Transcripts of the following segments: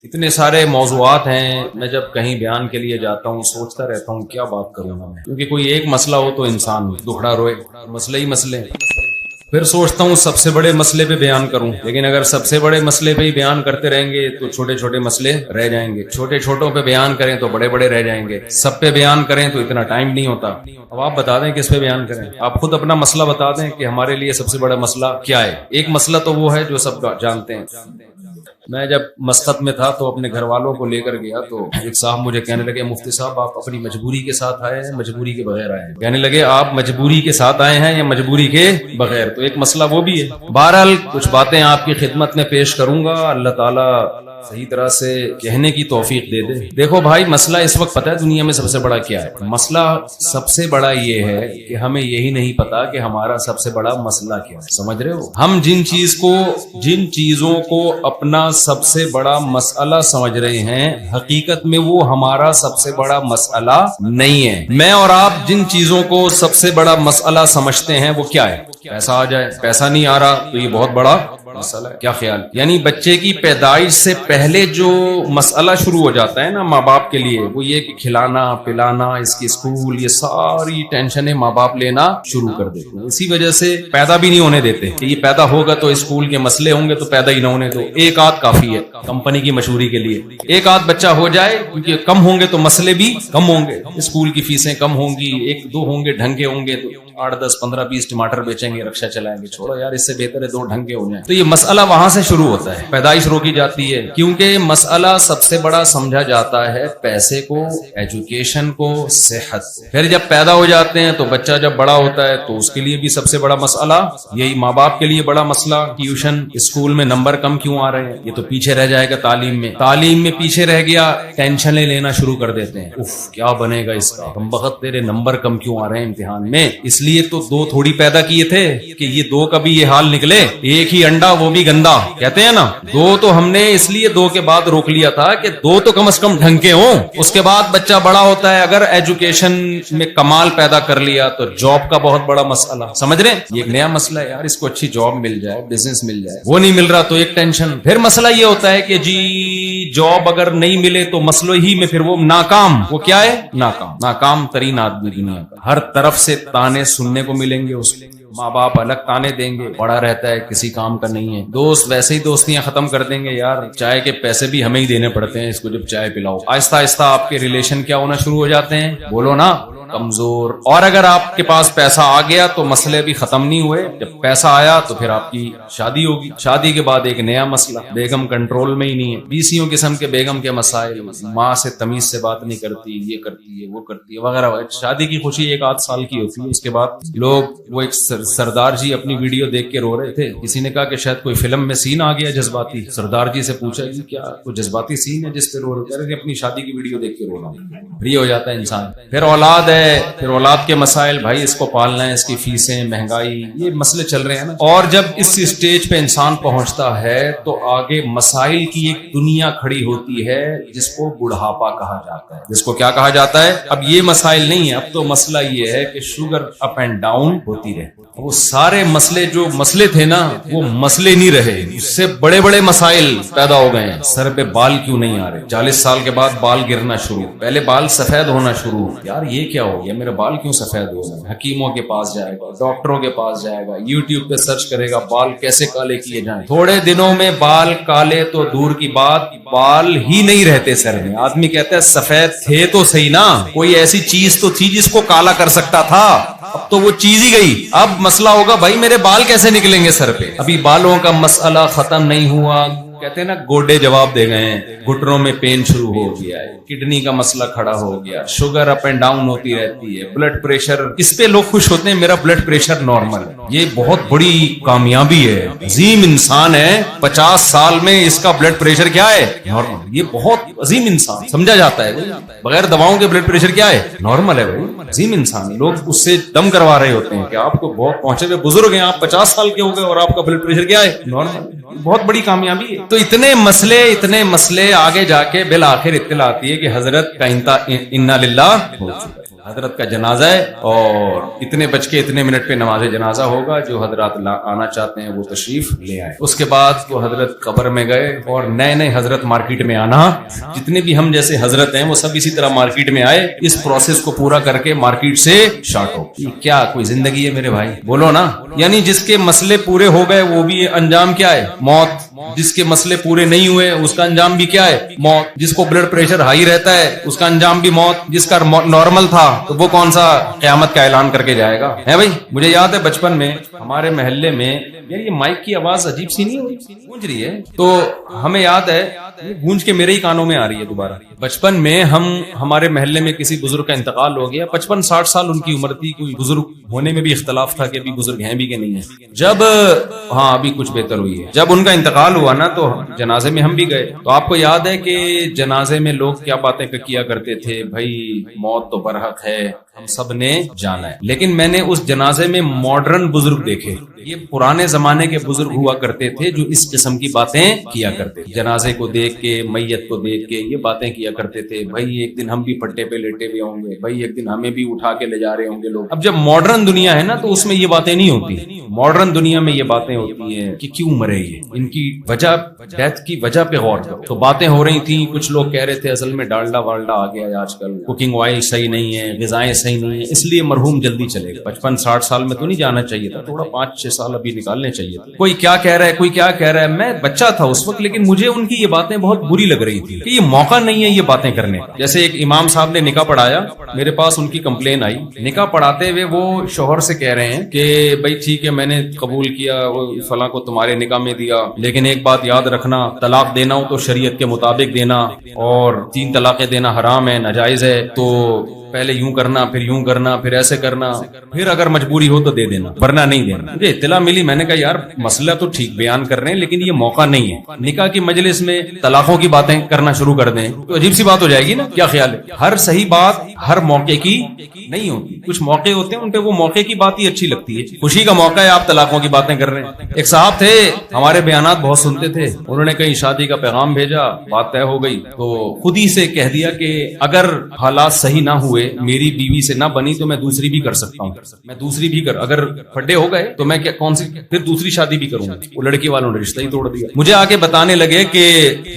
اتنے سارے موضوعات ہیں، میں جب کہیں بیان کے لیے جاتا ہوں سوچتا رہتا ہوں کیا بات کروں گا میں، کیونکہ کوئی ایک مسئلہ ہو تو انسان دکھڑا روئے، مسئلے ہی مسئلے، پھر سوچتا ہوں سب سے بڑے مسئلے پہ بیان کروں، لیکن اگر سب سے بڑے مسئلے پہ ہی بیان کرتے رہیں گے تو چھوٹے چھوٹے مسئلے رہ جائیں گے، چھوٹے چھوٹوں پہ بیان کریں تو بڑے بڑے رہ جائیں گے، سب پہ بیان کریں تو اتنا ٹائم نہیں ہوتا۔ اب آپ بتا دیں کس پہ بیان کریں، آپ خود اپنا مسئلہ بتا دیں کہ ہمارے لیے سب سے بڑا مسئلہ کیا ہے۔ ایک مسئلہ تو وہ ہے جو سب جانتے ہیں۔ میں جب مسقط میں تھا تو اپنے گھر والوں کو لے کر گیا تو ایک صاحب مجھے کہنے لگے مفتی صاحب آپ اپنی مجبوری کے ساتھ آئے ہیں مجبوری کے بغیر آئے ہیں؟ کہنے لگے آپ مجبوری کے ساتھ آئے ہیں یا مجبوری کے بغیر؟ تو ایک مسئلہ وہ بھی ہے۔ بہرحال کچھ باتیں آپ کی خدمت میں پیش کروں گا، اللہ تعالیٰ صحیح طرح سے کہنے کی توفیق دے دے۔ دیکھو بھائی، مسئلہ اس وقت پتہ ہے دنیا میں سب سے بڑا کیا ہے؟ مسئلہ سب سے بڑا یہ ہے کہ ہمیں یہی نہیں پتا کہ ہمارا سب سے بڑا مسئلہ کیا ہے۔ سمجھ رہے ہو؟ ہم جن چیزوں کو اپنا سب سے بڑا مسئلہ سمجھ رہے ہیں، حقیقت میں وہ ہمارا سب سے بڑا مسئلہ نہیں ہے۔ میں اور آپ جن چیزوں کو سب سے بڑا مسئلہ سمجھتے ہیں وہ کیا ہے؟ پیسہ آ جائے، پیسہ نہیں آ رہا تو یہ بہت بڑا مسئلہ ہے۔ کیا خیال؟ یعنی بچے کی پیدائش سے پہلے جو مسئلہ شروع ہو جاتا ہے نا ماں باپ کے لیے، وہ یہ کہ کھلانا پلانا، اس کی اسکول، یہ ساری ٹینشنیں ماں باپ لینا شروع کر دیتے ہیں۔ اسی وجہ سے پیدا بھی نہیں ہونے دیتے کہ یہ پیدا ہوگا تو اسکول کے مسئلے ہوں گے تو پیدا ہی نہ ہونے دو، ایک آدھ کافی ہے کمپنی کی مشہوری کے لیے، ایک آدھ بچہ ہو جائے، کیونکہ کم ہوں گے تو مسئلے بھی کم ہوں گے، اسکول کی فیسیں کم ہوں گی، ایک دو ہوں گے ڈھنگ کے ہوں گے تو 8 10 15 20 ٹماٹر بیچیں گے، رکشہ چلائیں گے، چھوڑو یار اس سے بہتر ہے 2 ڈھنگ کے ہو جائیں۔ تو یہ مسئلہ وہاں سے شروع ہوتا ہے، پیدائش روکی جاتی ہے، کیونکہ مسئلہ سب سے بڑا سمجھا جاتا ہے پیسے کو، ایجوکیشن کو، صحت کو۔ پھر جب پیدا ہو جاتے ہیں تو بچہ جب بڑا ہوتا ہے تو اس کے لیے بھی سب سے بڑا مسئلہ یہی، ماں باپ کے لیے بڑا مسئلہ ٹیوشن، اسکول میں نمبر کم کیوں آ رہے ہیں، یہ تو پیچھے رہ جائے گا تعلیم میں پیچھے رہ گیا، ٹینشنیں لینا شروع کر دیتے ہیں، اف کیا بنے گا اس کا، بخت تیرے نمبر کم کیوں آ رہے ہیں امتحان میں، اس لیے تو 2 تھوڑی پیدا کیے تھے کہ یہ 2 کا بھی یہ حال نکلے، ایک ہی انڈا وہ بھی گندا، کہتے ہیں نا 2 تو ہم نے اس لیے 2 کے بعد روک لیا تھا کہ 2 تو کم از کم ڈھنگ کے ہوں۔ اس کے بعد بچہ بڑا ہوتا ہے، اگر ایجوکیشن میں کمال پیدا کر لیا تو جاب کا بہت بڑا مسئلہ، سمجھ رہے ہیں؟ یہ ایک نیا مسئلہ ہے یار، اس کو اچھی جاب مل جائے، بزنس مل جائے، وہ نہیں مل رہا تو ایک ٹینشن۔ پھر مسئلہ یہ ہوتا ہے کہ جی جاب اگر نہیں ملے تو مسئلہ ہی میں پھر وہ ناکام، وہ کیا ہے؟ ناکام ترین آدمی دنیا کا، ہر طرف سے تانے سننے کو ملیں گے اس کو، ماں باپ الگ تانے دیں گے، پڑا رہتا ہے کسی کام کا نہیں ہے، دوست ویسے ہی دوستیاں ختم کر دیں گے، یار چائے کے پیسے بھی ہمیں ہی دینے پڑتے ہیں اس کو جب چائے پلاؤ۔ آہستہ آہستہ آپ کے ریلیشن کیا ہونا شروع ہو جاتے ہیں؟ بولو نا، کمزور۔ اور اگر آپ کے پاس پیسہ آ گیا تو مسئلے بھی ختم نہیں ہوئے، جب پیسہ آیا تو پھر آپ کی شادی ہوگی، شادی کے بعد ایک نیا مسئلہ، بیگم کنٹرول میں ہی نہیں ہے، 20 قسم کے بیگم کے مسائل، ماں سے تمیز سے بات نہیں کرتی، یہ کرتی ہے وہ کرتی ہے وغیرہ۔ شادی کی خوشی 1 آدھ سال کی ہوتی ہے، اس کے بعد لوگ، وہ ایک سردار جی اپنی ویڈیو دیکھ کے رو رہے تھے، کسی نے کہا کہ شاید کوئی فلم میں سین آ گیا جذباتی، سردار جی سے پوچھا کہ کیا کوئی جذباتی سین ہے جس پہ رو رہے تھے؟ اپنی شادی کی ویڈیو دیکھ کے رو رہا ہوں۔ فری ہو جاتا ہے انسان۔ پھر اولاد ہے، پھر اولاد کے مسائل، بھائی اس کو پالنا ہے، اس کی فیسیں، مہنگائی، یہ مسئلے چل رہے ہیں نا۔ اور جب اس اسٹیج پہ انسان پہنچتا ہے تو آگے مسائل کی ایک دنیا کھڑی ہوتی ہے جس کو بڑھاپا کہا جاتا ہے۔ جس کو کیا کہا جاتا ہے؟ اب یہ مسائل نہیں ہے، اب تو مسئلہ یہ ہے کہ شوگر اپ اینڈ ڈاؤن ہوتی رہے۔ وہ سارے مسئلے جو مسئلے تھے نا وہ مسئلے نہیں رہے، اس سے بڑے بڑے مسائل پیدا ہو گئے ہیں۔ سر پہ بال کیوں نہیں آ رہے؟ 40 سال کے بعد بال گرنا شروع، پہلے بال سفید ہونا شروع، یار یہ کیا ہو گیا، میرے بال کیوں سفید ہو گئے؟ حکیموں کے پاس جائے گا، ڈاکٹروں کے پاس جائے گا، یوٹیوب پہ سرچ کرے گا بال کیسے کالے کیے جائیں، تھوڑے دنوں میں بال کالے تو دور کی بات، بال ہی نہیں رہتے سر میں۔ آدمی کہتا ہے سفید تھے تو صحیح نا، کوئی ایسی چیز تو تھی جس کو کالا کر سکتا تھا، اب تو وہ چیز ہی گئی۔ اب مسئلہ ہوگا بھائی میرے بال کیسے نکلیں گے سر پہ؟ ابھی بالوں کا مسئلہ ختم نہیں ہوا، کہتے ہیں نا گوڈے جواب دے گئے ہیں، گھٹنوں میں پین شروع ہو گیا ہے، کڈنی کا مسئلہ کھڑا ہو گیا، شوگر اپ اینڈ ڈاؤن ہوتی رہتی ہے، بلڈ پریشر، اس پہ لوگ خوش ہوتے ہیں میرا بلڈ پریشر نارمل ہے۔ یہ بہت بڑی کامیابی ہے، عظیم انسان ہے، 50 سال میں اس کا بلڈ پریشر کیا ہے؟ نارمل۔ یہ بہت عظیم انسان سمجھا جاتا ہے، بغیر دواؤں کے بلڈ پریشر کیا ہے؟ نارمل ہے بھائی، عظیم انسان۔ لوگ اس سے دم کروا رہے ہوتے ہیں کہ آپ کو بہت پہنچے ہوئے بزرگ ہیں، آپ 50 سال کے ہو گئے اور آپ کا بلڈ پریشر کیا ہے؟ نارمل۔ بہت بڑی کامیابی ہے۔ تو اتنے مسئلے آگے جا کے بالآخر اطلاع آتی ہے کہ حضرت کا انا للہ ہو چکا ہے۔ حضرت کا جنازہ ہے اور اتنے بج کے اتنے منٹ پہ نماز جنازہ ہوگا، جو حضرات آنا چاہتے ہیں وہ تشریف لے آئے۔ اس کے بعد وہ حضرت قبر میں گئے اور نئے نئے حضرت مارکیٹ میں آنا، جتنے بھی ہم جیسے حضرت ہیں وہ سب اسی طرح مارکیٹ میں آئے، اس پروسیس کو پورا کر کے مارکیٹ سے شارٹ ہو۔ کیا کوئی زندگی ہے میرے بھائی؟ بولو نا۔ یعنی جس کے مسئلے پورے ہو گئے وہ بھی انجام کیا ہے؟ موت۔ جس کے مسئلے پورے نہیں ہوئے اس کا انجام بھی کیا ہے؟ موت۔ جس کو بلڈ پریشر ہائی رہتا ہے اس کا انجام بھی موت۔ جس کا نارمل تھا تو وہ کون سا قیامت کا اعلان کر کے جائے گا؟ ہے بھائی، مجھے یاد ہے بچپن میں ہمارے محلے میں، یار یہ مائک کی آواز عجیب سی نہیں گونج رہی ہے، تو ہمیں یاد ہے گونج کے میرے ہی کانوں میں آ رہی ہے دوبارہ۔ بچپن میں ہمارے محلے میں کسی بزرگ کا انتقال ہو گیا، 55-60 سال ان کی عمر تھی، کوئی بزرگ ہونے میں بھی اختلاف تھا کہ ابھی بزرگ ہیں بھی کہ نہیں ہیں۔ جب ابھی کچھ بہتر ہوئی ہے، جب ان کا انتقال ہوا نا تو جنازے میں ہم بھی گئے، تو آپ کو یاد ہے کہ جنازے میں لوگ کیا باتیں کیا کرتے تھے؟ بھائی موت تو برحق ہے، ہم سب نے جانا ہے۔ لیکن میں نے اس جنازے میں ماڈرن بزرگ دیکھے، یہ پرانے زمانے کے بزرگ ہوا کرتے تھے جو اس قسم کی باتیں کیا کرتے تھے، جنازے کو دیکھ کے، میت کو دیکھ کے یہ باتیں کیا کرتے تھے، بھائی ایک دن ہم بھی پٹے پہ لیٹے ہوئے ہوں گے، بھائی ایک دن ہمیں بھی اٹھا کے لے جا رہے ہوں گے لوگ۔ اب جب ماڈرن دنیا ہے نا تو اس میں یہ باتیں نہیں ہوتی، ماڈرن دنیا میں یہ باتیں ہوتی ہیں کہ کیوں مرے یہ، ان کی وجہ، ڈیتھ کی وجہ پہ غور کرو۔ تو باتیں ہو رہی تھیں، کچھ لوگ کہہ رہے تھے اصل میں ڈالڈا والڈا آ گیا ہے آج کل، کوکنگ آئل صحیح نہیں ہے، غذائیں صحیح نہیں ہیں، اس لیے مرحوم جلدی چلے گا۔ 55-60 سال میں تو نہیں جانا چاہیے تھا، تھوڑا 5-6 سال ابھی نکالنے چاہیے تھے۔ کوئی کیا کہہ رہا ہے، کوئی کیا کہہ رہا ہے، میں بچہ تھا اس وقت، لیکن مجھے ان کی یہ باتیں بہت بری لگ رہی تھی کہ یہ موقع نہیں ہے یہ باتیں کرنے۔ جیسے ایک امام صاحب نے نکاح پڑھایا، میرے پاس ان کی کمپلین آئی، نکاح پڑھاتے ہوئے وہ شوہر سے کہہ رہے ہیں کہ بھائی ٹھیک ہے میں نے قبول کیا فلاں کو تمہارے نکاح میں دیا، لیکن ایک بات یاد رکھنا، طلاق دینا ہو تو شریعت کے مطابق دینا، اور 3 طلاقیں دینا حرام ہے، ناجائز ہے، تو پہلے یوں کرنا، پھر یوں کرنا، پھر ایسے کرنا، پھر اگر مجبوری ہو تو دے دینا، ورنہ نہیں دینا۔ مجھے اطلاع ملی، میں نے کہا یار مسئلہ تو ٹھیک بیان کر رہے ہیں لیکن یہ موقع نہیں ہے، نکاح کی مجلس میں طلاقوں کی باتیں کرنا شروع کر دیں تو عجیب سی بات ہو جائے گی نا۔ کیا خیال ہے؟ ہر صحیح بات ہر موقع کی نہیں ہوتی، کچھ موقع ہوتے ہیں ان پہ وہ موقع کی بات ہی اچھی لگتی ہے، خوشی کا موقع ہے آپ طلاقوں کی باتیں کر رہے ہیں۔ ایک صاحب تھے ہمارے بیانات بہت سنتے تھے، انہوں نے کہیں شادی کا پیغام بھیجا، بات طے ہو گئی تو خود ہی سے کہہ دیا کہ اگر حالات صحیح نہ ہوئے، میری بیوی سے نہ بنی تو میں دوسری بھی کر سکتا ہوں، میں دوسری بھی اگر پھڈے ہو گئے تو میں کیا کون سی پھر دوسری شادی بھی کروں گا۔ وہ لڑکی والوں نے رشتہ ہی توڑ دیا۔ مجھے آ کے بتانے لگے کہ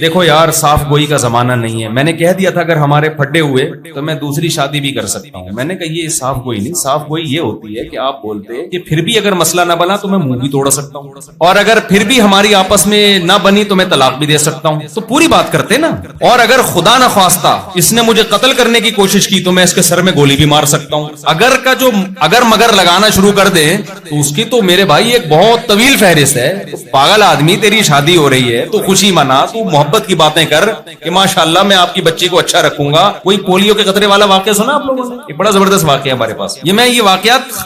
دیکھو یار صاف گوئی کا زمانہ نہیں ہے، میں نے کہہ دیا تھا اگر ہمارے پھڈے ہوئے تو میں دوسری شادی بھی کر سکتا ہوں۔ میں نے کہا یہ صاف گوئی نہیں، صاف گوئی یہ ہوتی ہے کہ آپ بولتے کہ پھر بھی اگر مسئلہ نہ بنا تو میں منہ بھی توڑ سکتا ہوں، اور اگر پھر بھی ہماری آپس میں نہ بنی تو میں طلاق بھی دے سکتا ہوں، تو پوری بات کرتے نا۔ اور اگر خدا نہ خواستہ اس نے مجھے قتل کرنے کی کوشش کی تو میں اس کے سر میں گولی بھی مار سکتا ہوں۔ اگر مگر لگانا شروع کر دے تو اس کی تو میرے بھائی ایک بہت طویل فہرست ہے۔ تو پاگل آدمی، تیری شادی ہو رہی ہے تو خوشی منا، تو محبت کی باتیں کر کہ ماشاءاللہ میں آپ کی بچی کو اچھا رکھوں گا۔ کوئی پولیو کے قطرے والا واقعہ سنا آپ لوگوں نے؟ ایک بڑا زبردست واقعہ ہمارے پاس، یہ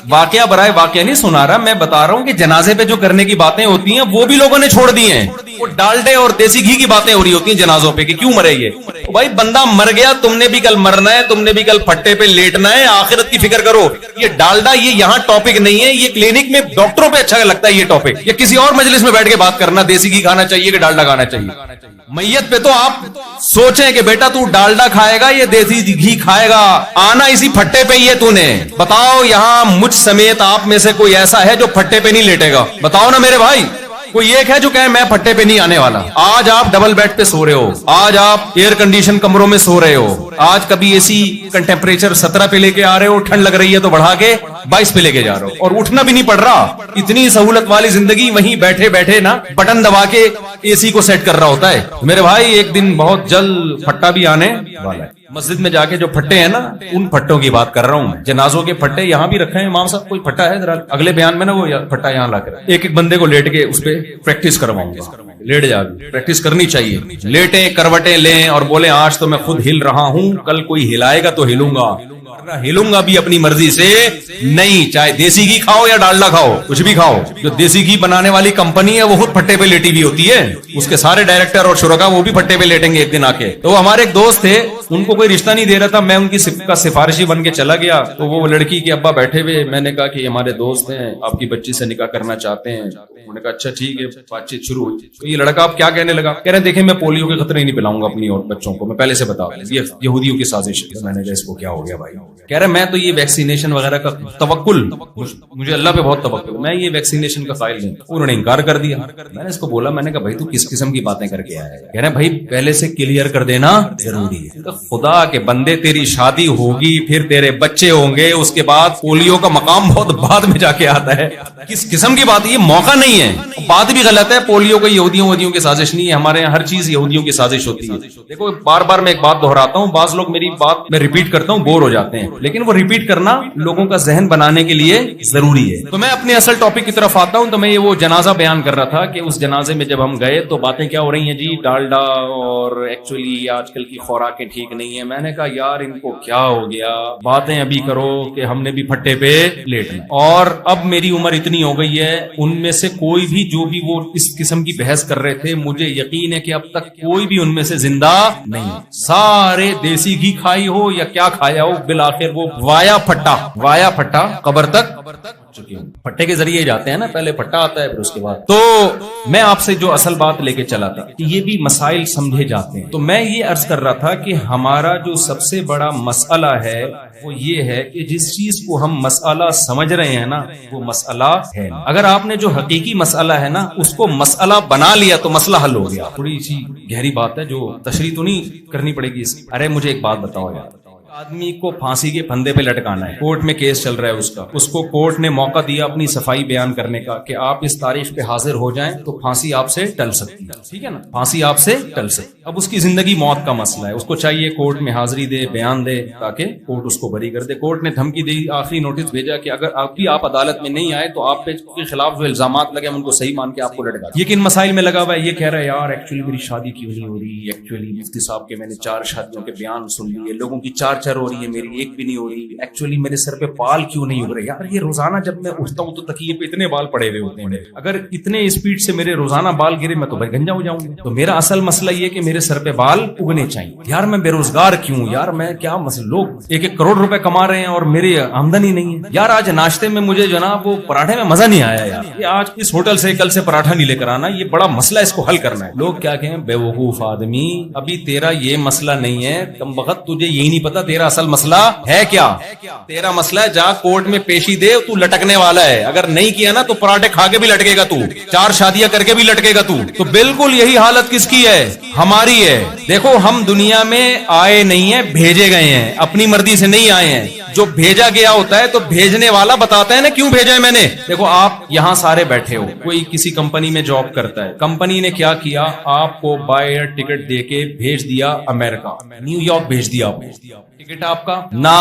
واقعہ برائے واقعہ نہیں سنا رہا، میں بتا رہا ہوں کہ جنازے پہ جو کرنے کی باتیں ہوتی ہیں وہ بھی لوگوں نے چھوڑ دی ہیں۔ وہ ڈالڈے اور دیسی گھی کی باتیں ہو رہی ہوتی ہیں جنازوں پہ کہ کیوں مرے یہ۔ بھائی بندہ مر گیا، تم نے بھی کل مرنا ہے، تم نے بھی کل پھٹے پہ لیٹنا ہے، آخرت کی فکر کرو۔ یہ ڈالڈا یہ یہاں ٹاپک نہیں ہے، یہ کلینک میں ڈاکٹروں پہ اچھا لگتا ہے یہ ٹاپک، یا کسی اور مجلس میں بیٹھ کے بات کرنا دیسی گھی کھانا چاہیے کہ ڈالڈا کھانا چاہیے۔ میت پہ تو آپ سوچیں کہ بیٹا تو ڈالڈا کھائے گا یا دیسی گھی کھائے گا، آنا اسی پھٹے پہ ہی ہے تو نے۔ بتاؤ یہاں مجھ سمیت آپ میں سے کوئی ایسا ہے جو پھٹے پہ نہیں لیٹے گا؟ بتاؤ نا میرے بھائی، کوئی ایک ہے جو کہے میں پھٹے پہ نہیں آنے والا؟ آج آپ ڈبل بیڈ پہ سو رہے ہو، آج آپ ایئر کنڈیشن کمروں میں سو رہے ہو، آج کبھی اے سی کا ٹیمپریچر 17 پہ لے کے آ رہے ہو، ٹھنڈ لگ رہی ہے تو بڑھا کے 22 پہ لے کے جا رہے ہو، اور اٹھنا بھی نہیں پڑ رہا۔ اتنی سہولت والی زندگی، وہیں بیٹھے بیٹھے نا بٹن دبا کے اے سی کو سیٹ کر رہا ہوتا ہے۔ میرے بھائی ایک دن بہت جلد پھٹا بھی آنے والا ہے۔ مسجد میں جا کے جو پھٹے ہیں نا، ان پھٹوں کی بات کر رہا ہوں میں۔ جنازوں کے پھٹے یہاں بھی رکھے ہیں امام صاحب، کوئی پھٹا ہے ذرا اگلے بیان میں نا وہ پھٹا یہاں لا کر ایک ایک بندے کو لیٹ کے اس پہ پریکٹس کرواؤں گا۔ لیٹ جا بھی پریکٹس کرنی چاہیے، لیٹیں کروٹیں لیں اور بولیں آج تو میں خود ہل رہا ہوں، کل کوئی ہلائے گا تو ہلوں گا، ہلوں گا بھی اپنی مرضی سے نہیں، چاہے دیسی گھی کھاؤ یا ڈالڈا کھاؤ، کچھ بھی کھاؤ۔ جو دیسی گھی بنانے والی کمپنی ہے وہ خود پھٹے پہ لیٹی بھی ہوتی ہے، اس کے سارے ڈائریکٹر اور شرکا وہ بھی پھٹے پہ لیٹیں گے ایک دن آ کے۔ تو ہمارے ایک دوست تھے، ان کو کوئی رشتہ نہیں دے رہا تھا، میں ان کی کا سفارشی بن کے چلا گیا، تو وہ لڑکی کے ابا بیٹھے ہوئے، میں نے کہا کہ ہمارے دوست ہیں، آپ کی بچی سے نکاح کرنا چاہتے ہیں۔ انہوں نے کہا اچھا ٹھیک ہے، بات چیت شروع ہوئی۔ تو یہ لڑکا اب کیا کہنے لگا، کہہ رہے دیکھیں میں پولیو کے خطرے نہیں پلاؤں گا اپنی اور بچوں کو، میں پہلے سے بتا رہا ہوں، یہ یہودیوں کی سازش ہے۔ میں نے کہا اس کو کیا ہو گیا بھائی، کہہ رہے میں تو یہ ویکسینیشن وغیرہ کا توکل، مجھے اللہ پہ بہت توکل، میں یہ ویکسینیشن کا قائل نہیں۔ انہوں نے انکار کر دیا۔ میں نے اس کو بولا، میں نے کہا بھائی تو کس قسم کی باتیں کر کے آیا ہے؟ کہہ رہے بھائی پہلے سے کلیئر کر دینا ضروری ہے۔ تو خدا کے بندے تیری شادی ہوگی، پھر تیرے بچے ہوں گے، اس کے بعد پولیو کا مقام بہت بعد میں جا کے آتا ہے۔ کس قسم کی بات؟ یہ موقع نہیں ہے، بات بھی غلط ہے۔ پولیو کوئی یہودیوں کی سازش نہیں ہے، ہمارے یہاں ہر چیز یہودیوں کی سازش ہوتی ہے۔ دیکھو بار بار میں ایک بات دہراتا ہوں، بعض لوگ میری بات میں ریپیٹ کرتا ہوں بور ہو جاتے ہیں، لیکن وہ ریپیٹ کرنا لوگوں کا ذہن بنانے کے لیے ضروری ہے۔ تو میں اپنے اصل ٹاپک کی طرف آتا ہوں۔ تو میں یہ وہ جنازہ بیان کر رہا تھا کہ اس جنازے میں جب ہم گئے تو باتیں کیا ہو رہی ہیں جی، ڈالڈا اور ایکچولی آج کل کی خوراکیں ٹھیک نہیں ہیں۔ میں نے کہا یار ان کو کیا ہو گیا، باتیں ابھی کرو کہ ہم نے بھی پھٹے پہ لیٹنا۔ اور اب میری عمر اتنی ہو گئی ہے، ان میں سے کوئی بھی جو بھی وہ اس قسم کی بحث کر رہے تھے، مجھے یقین ہے کہ اب تک کوئی بھی ان میں سے زندہ نہیں، سارے دیسی گھی کھائی ہو یا کیا کھایا ہو، بالآخر وہ وایا پھٹا قبر تک چکے ہوں۔ پھٹے کے ذریعے جاتے ہیں نا، پہلے پھٹا آتا ہے پھر اس کے بعد۔ تو میں آپ سے جو اصل بات لے کے چلا تھا کہ یہ بھی مسائل سمجھے جاتے ہیں۔ تو میں یہ عرض کر رہا تھا کہ ہمارا جو سب سے بڑا مسئلہ ہے وہ یہ ہے کہ جس چیز کو ہم مسئلہ سمجھ رہے ہیں نا وہ مسئلہ ہے۔ اگر آپ نے جو حقیقی مسئلہ ہے نا اس کو مسئلہ بنا لیا تو مسئلہ حل ہو گیا۔ تھوڑی سی گہری بات ہے جو تشریح تو نہیں کرنی پڑے گی اس کی۔ ارے مجھے ایک بات بتاؤ یار، آدمی کو پھانسی کے پھندے پہ لٹکانا ہے، کورٹ میں کیس چل رہا ہے اس کو کورٹ نے موقع دیا اپنی صفائی بیان کرنے کا کہ آپ اس تاریخ پہ حاضر ہو جائیں تو پھانسی آپ سے ٹل سکتی ہے، ٹھیک ہے نا، پھانسی آپ سے ٹل سکتی۔ اب اس کی زندگی موت کا مسئلہ ہے، اس کو چاہیے کورٹ میں حاضری دے، بیان دے تاکہ کورٹ اس کو بری کر دے۔ کورٹ نے دھمکی دی، آخری نوٹس بھیجا کہ اگر آپ عدالت میں نہیں آئے تو آپ کے خلاف جو الزامات لگے ہم ان کو صحیح مان کے آپ کو لٹکا دیں۔ یہ کن مسائل میں لگا ہوا ہے؟ یہ کہہ رہا ہے یار ایکچولی میری شادی کیوں نہیں ہو رہی، ایکچولی مفتی صاحب کے میں نے 4 شادیوں کے بیان سن لیے، لوگوں کی 4 ہو رہی ہے، میری ایک بھی نہیں ہو رہی، ایکچولی میرے سر پہ بال کیوں نہیں اگ رہے۔ یار یہ روزانہ جب میں اٹھتا ہوں تو تکیے پہ اتنے بال پڑے ہوئے ہوتے ہیں، اگر اتنے اسپیڈ سے میرے روزانہ بال گرے میں تو بھائی گنجا ہو جاؤں گا۔ تو میرا اصل مسئلہ یہ کہ میرے سر پہ بال اگنے چاہیے۔ یار میں بے روزگار کیوں، یار میں کیا مسئلہ، لوگ 1-1 کروڑ روپے کما رہے ہیں اور میری آمدنی نہیں ہے۔ یار آج ناشتے میں مجھے جناب وہ پراٹھے میں مزہ نہیں آیا یار، کہ آج اس ہوٹل سے کل سے پراٹھا نہیں لے کر آنا، یہ بڑا مسئلہ، اس کو حل کرنا ہے۔ لوگ کیا کہیں بے وقوف آدمی، ابھی تیرا یہ مسئلہ نہیں ہے، کم وقت تجھے یہی نہیں پتا تیرا اصل مسئلہ ہے کیا۔ تیرا مسئلہ ہے جہاں کورٹ میں پیشی دے تو لٹکنے والا ہے، اگر نہیں کیا نا تو پراٹھے کھا کے بھی لٹکے گا تو، 4 شادیاں کر کے بھی لٹکے گا تو بالکل یہی حالت کس کی ہے؟ ہماری ہے۔ دیکھو ہم دنیا میں آئے نہیں ہیں، بھیجے گئے ہیں، اپنی مرضی سے نہیں آئے ہیں۔ جو بھیجا گیا ہوتا ہے تو بھیجنے والا بتاتا ہے نا کیوں بھیجا ہے میں نے۔ دیکھو آپ یہاں سارے بیٹھے ہو، کوئی کسی کمپنی میں جاب کرتا ہے، کمپنی نے کیا کیا، آپ کو بائی ایئر ٹکٹ دے کے بھیج دیا امریکہ، نیو یارک بھیج دیا، ٹکٹ آپ کا نہ،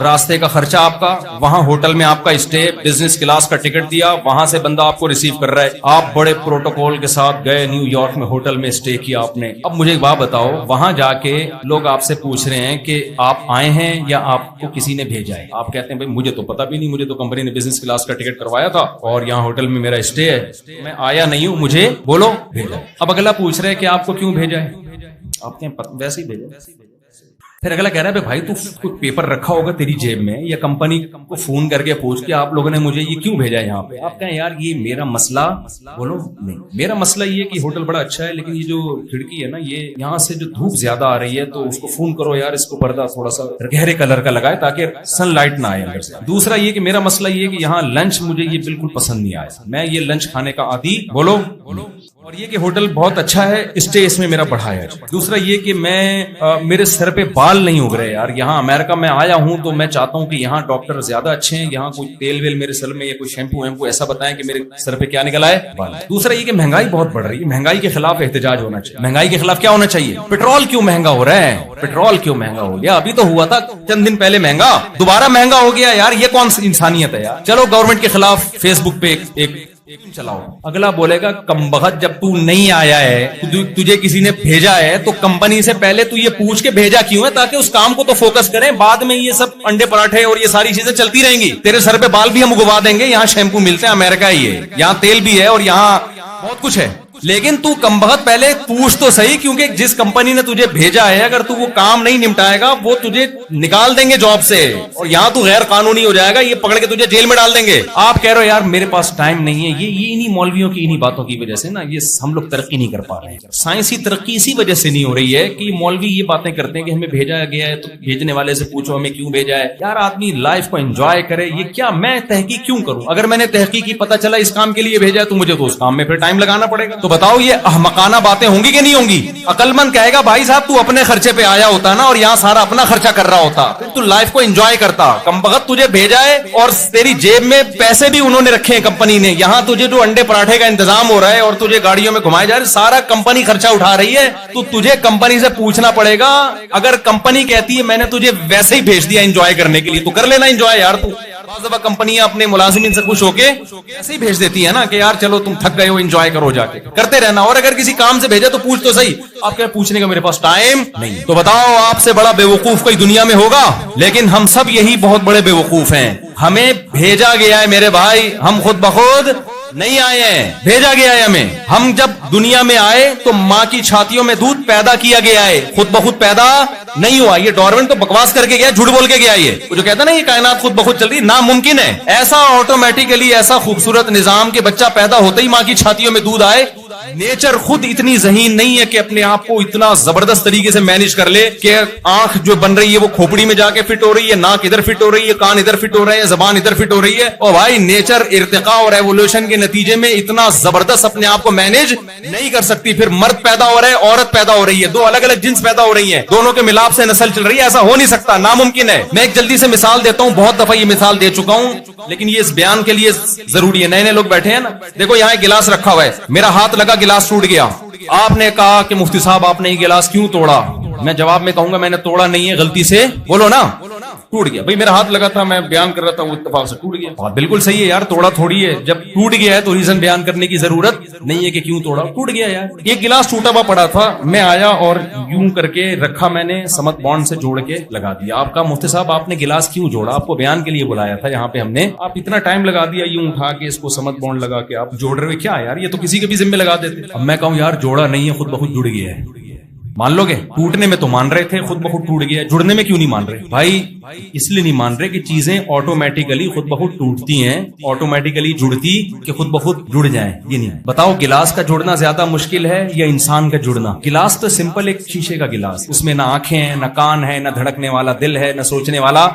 راستے کا خرچہ آپ کا، وہاں ہوٹل میں آپ کا اسٹے، بزنس کلاس کا ٹکٹ دیا، وہاں سے بندہ آپ کو ریسیو کر رہا ہے، آپ بڑے پروٹوکول کے ساتھ گئے نیو یارک میں، ہوٹل میں اسٹے کیا آپ نے۔ اب مجھے ایک بات بتاؤ، وہاں جا کے لوگ آپ سے پوچھ رہے ہیں کہ آپ آئے ہیں یا آپ کو کسی نے بھیجا ہے، آپ کہتے ہیں بھائی مجھے تو پتا بھی نہیں، مجھے تو کمپنی نے بزنس کلاس کا ٹکٹ کروایا تھا اور یہاں ہوٹل میں میرا اسٹے ہے، میں آیا نہیں ہوں، مجھے بولو بھیجا۔ اب اگلا پوچھ رہے ہیں کہ آپ کو کیوں بھیجا ہے، آپ کہیں ویسے ہی بھیجا۔ پھر اگلا کہہ رہا ہے بھائی تو کوئی پیپر رکھا ہوگا تیری جیب میں، یا کمپنی کو فون کر کے پوچھ کے آپ لوگوں نے مجھے یہ کیوں بھیجا ہے یہاں پہ۔ آپ کہیں یار یہ میرا مسئلہ، بولو نہیں، میرا مسئلہ یہ کہ ہوٹل بڑا اچھا ہے لیکن یہ جو کھڑکی ہے نا، یہ یہاں سے جو دھوپ زیادہ آ رہی ہے تو اس کو فون کرو یار اس کو پردہ تھوڑا سا گہرے کلر کا لگائے تاکہ سن لائٹ نہ آئے اندر سے۔ دوسرا یہ کہ میرا مسئلہ یہ کہ یہاں لنچ مجھے یہ بالکل پسند نہیں آیا، میں یہ لنچ کھانے کا عادی، بولو، اور یہ کہ ہوٹل بہت اچھا ہے، اسٹے اس میں میرا بڑھا ہے۔ دوسرا یہ کہ میں میرے سر پہ بال نہیں اگ رہے یار، یہاں امریکہ میں آیا ہوں تو میں چاہتا ہوں کہ یہاں ڈاکٹر زیادہ اچھے ہیں، یہاں کوئی تیل ویل میرے سر میں یا کوئی شیمپو ویمپو ایسا بتائیں کہ میرے سر پہ کیا نکل آئے، بال۔ دوسرا یہ کہ مہنگائی بہت بڑھ رہی ہے، مہنگائی کے خلاف احتجاج ہونا چاہیے۔ مہنگائی کے خلاف کیا ہونا چاہیے؟ پیٹرول کیوں مہنگا ہو رہا ہے، پیٹرول کیوں مہنگا ہو گیا، ابھی تو ہوا تھا چند دن پہلے مہنگا، دوبارہ مہنگا ہو گیا یار، یہ کون سی انسانیت ہے یار۔ چلو گورنمنٹ کے خلاف فیس بک پہ ایک چلاؤ، اگلا بولے گا کمبخت جب تو نہیں آیا ہے، تجھے کسی نے بھیجا ہے تو کمپنی سے پہلے تو یہ پوچھ کے بھیجا کیوں ہے، تاکہ اس کام کو تو فوکس کریں، بعد میں یہ سب انڈے پراٹھے اور یہ ساری چیزیں چلتی رہیں گی، تیرے سر پہ بال بھی ہم اگوا دیں گے، یہاں شیمپو ملتے ہیں، امریکہ ہی ہے، یہاں تیل بھی ہے اور یہاں بہت کچھ ہے۔ لیکن تو کمبخت پہلے پوچھ تو صحیح, کیونکہ جس کمپنی نے تجھے بھیجا ہے اگر تو وہ کام نہیں نمٹائے گا وہ تجھے نکال دیں گے جاب سے, اور یہاں تو غیر قانونی ہو جائے گا, یہ پکڑ کے تجھے جیل میں ڈال دیں گے. آپ کہہ رہے ہو یار میرے پاس ٹائم نہیں ہے, یہ انہی مولویوں کی انہی باتوں کی وجہ سے نا یہ ہم لوگ ترقی نہیں کر پا رہے ہیں. سائنسی ترقی اسی وجہ سے نہیں ہو رہی ہے کہ مولوی یہ باتیں کرتے ہیں کہ ہمیں بھیجا گیا ہے تو بھیجنے والے سے پوچھو ہمیں کیوں بھیجا ہے. یار آدمی لائف کو انجوائے کرے, یہ کیا میں تحقیق کیوں کروں؟ اگر میں نے تحقیق کی پتہ چلا اس کام کے لیے بھیجا تو مجھے تو اس کام میں پھر ٹائم لگانا پڑے گا. تو بتاؤ یہ احمقانہ باتیں ہوں گی کہ نہیں ہوں گی؟ عقل مند کہے گا بھائی صاحب تو اپنے خرچے پہ آیا ہوتا نا اور یہاں سارا اپنا خرچہ کر رہا ہوتا, پھر تو لائف کو انجوائے کرتا. کمبخت تجھے بھیجا ہے اور تیری جیب میں پیسے بھی انہوں نے رکھے ہیں کمپنی نے, یہاں تجھے جو انڈے پراٹھے کا انتظام ہو رہا ہے اور تجھے گاڑیوں میں گھمائے جا رہے, سارا کمپنی خرچہ اٹھا رہی ہے. تو تجھے کمپنی سے پوچھنا پڑے گا, اگر کمپنی کہتی ہے میں نے تجھے ویسے ہی بھیج دیا انجوائے کرنے کے لیے تو کر لینا انجوائے یار. تو بعض دفعہ کمپنیاں اپنے ملازمین سے خوش ہو کے ایسے ہی بھیج دیتی ہے نا کہ یار چلو تم تھک گئے ہو انجوائے کرو, جا کے کرتے رہنا. اور اگر کسی کام سے بھیجا تو پوچھ تو صحیح. آپ کیا پوچھنے کا میرے پاس ٹائم نہیں. تو بتاؤ آپ سے بڑا بے وقوف کوئی دنیا میں ہوگا؟ لیکن ہم سب یہی بہت بڑے بے وقوف ہیں. ہمیں بھیجا گیا ہے میرے بھائی, ہم خود بخود نہیں آئے ہیں, بھیجا گیا ہے ہمیں. ہم جب دنیا میں آئے تو ماں کی چھاتیوں میں دودھ پیدا کیا گیا ہے, خود بخود پیدا نہیں ہوا. یہ ڈارون تو بکواس کر کے گیا, جھوٹ بول کے گیا. یہ جو کہتا ہے نا یہ کائنات خود بخود چل رہی, ناممکن ہے ایسا آٹومیٹیکلی ایسا خوبصورت نظام کہ بچہ پیدا ہوتے ہی ماں کی چھاتیوں میں دودھ آئے. نیچر خود اتنی ذہین نہیں ہے کہ اپنے آپ کو اتنا زبردست طریقے سے مینج کر لے کہ آنکھ جو بن رہی ہے وہ کھوپڑی میں جا کے فٹ ہو رہی ہے, ناک ادھر فٹ ہو رہی ہے, کان ادھر فٹ ہو رہے ہیں, زبان ادھر فٹ ہو رہی ہے. اور بھائی نیچر ارتقاء اور ایوولوشن کے نتیجے میں اتنا زبردست اپنے آپ کو مینج نہیں کر سکتی. پھر مرد پیدا ہو رہا ہے, عورت پیدا ہو رہی ہے, دو الگ الگ جنس پیدا ہو رہی ہیں, دونوں کے ملاپ سے نسل چل رہی ہے. ایسا ہو نہیں سکتا, ناممکن ہے. میں ایک جلدی سے مثال دیتا ہوں, بہت دفعہ یہ مثال دے چکا ہوں لیکن یہ اس بیان کے لیے ضروری ہے. نئے نئے لوگ بیٹھے ہیں نا, دیکھو یہاں ایک گلاس رکھا ہوا ہے, میرا ہاتھ لگا گلاس ٹوٹ گیا. آپ نے کہا کہ مفتی صاحب آپ نے یہ گلاس کیوں توڑا؟ میں جواب میں کہوں گا میں نے توڑا نہیں ہے, غلطی سے بولو نا ٹوٹ گیا. بھائی میرا ہاتھ لگا تھا, میں بیان کر رہا تھا, وہ اتفاق سے ٹوٹ گیا. بات بالکل صحیح ہے یار, توڑا تھوڑی ہے. جب ٹوٹ گیا ہے تو ریزن بیان کرنے کی ضرورت نہیں ہے کہ کیوں توڑا, ٹوٹ گیا یار. یہ گلاس ٹوٹا ہوا پڑا تھا, میں آیا اور یوں کر کے رکھا, میں نے سمت بانڈ سے جوڑ کے لگا دیا. آپ کا مفتی صاحب آپ نے گلاس کیوں جوڑا؟ آپ کو بیان کے لیے بلایا تھا یہاں پہ ہم نے, آپ اتنا ٹائم لگا دیا یوں اٹھا کے اس کو سمت بانڈ لگا کے آپ جوڑ رہے ہو کیا یار؟ یہ تو کسی کے بھی ذمہ لگا دیتے. اب میں کہوں یار جوڑا نہیں ہے, خود بخود جڑ گیا ہے, مان لو گے؟ ٹوٹنے میں تو مان رہے تھے, خود بخود ٹوٹ گیا. جڑنے میں کیوں نہیں مان رہے بھائی؟ اس لیے نہیں مان رہے کہ چیزیں آٹومیٹیکلی خود بخود ٹوٹتی ہیں, آٹومیٹیکلی جڑتی کہ خود بخود جڑ جائیں. یہ نہیں. بتاؤ گلاس کا جڑنا زیادہ مشکل ہے یا انسان کا جڑنا؟ گلاس تو سمپل ایک شیشے کا گلاس, اس میں نہ آنکھیں ہیں, نہ کان ہے, نہ دھڑکنے والا دل ہے, نہ سوچنے والا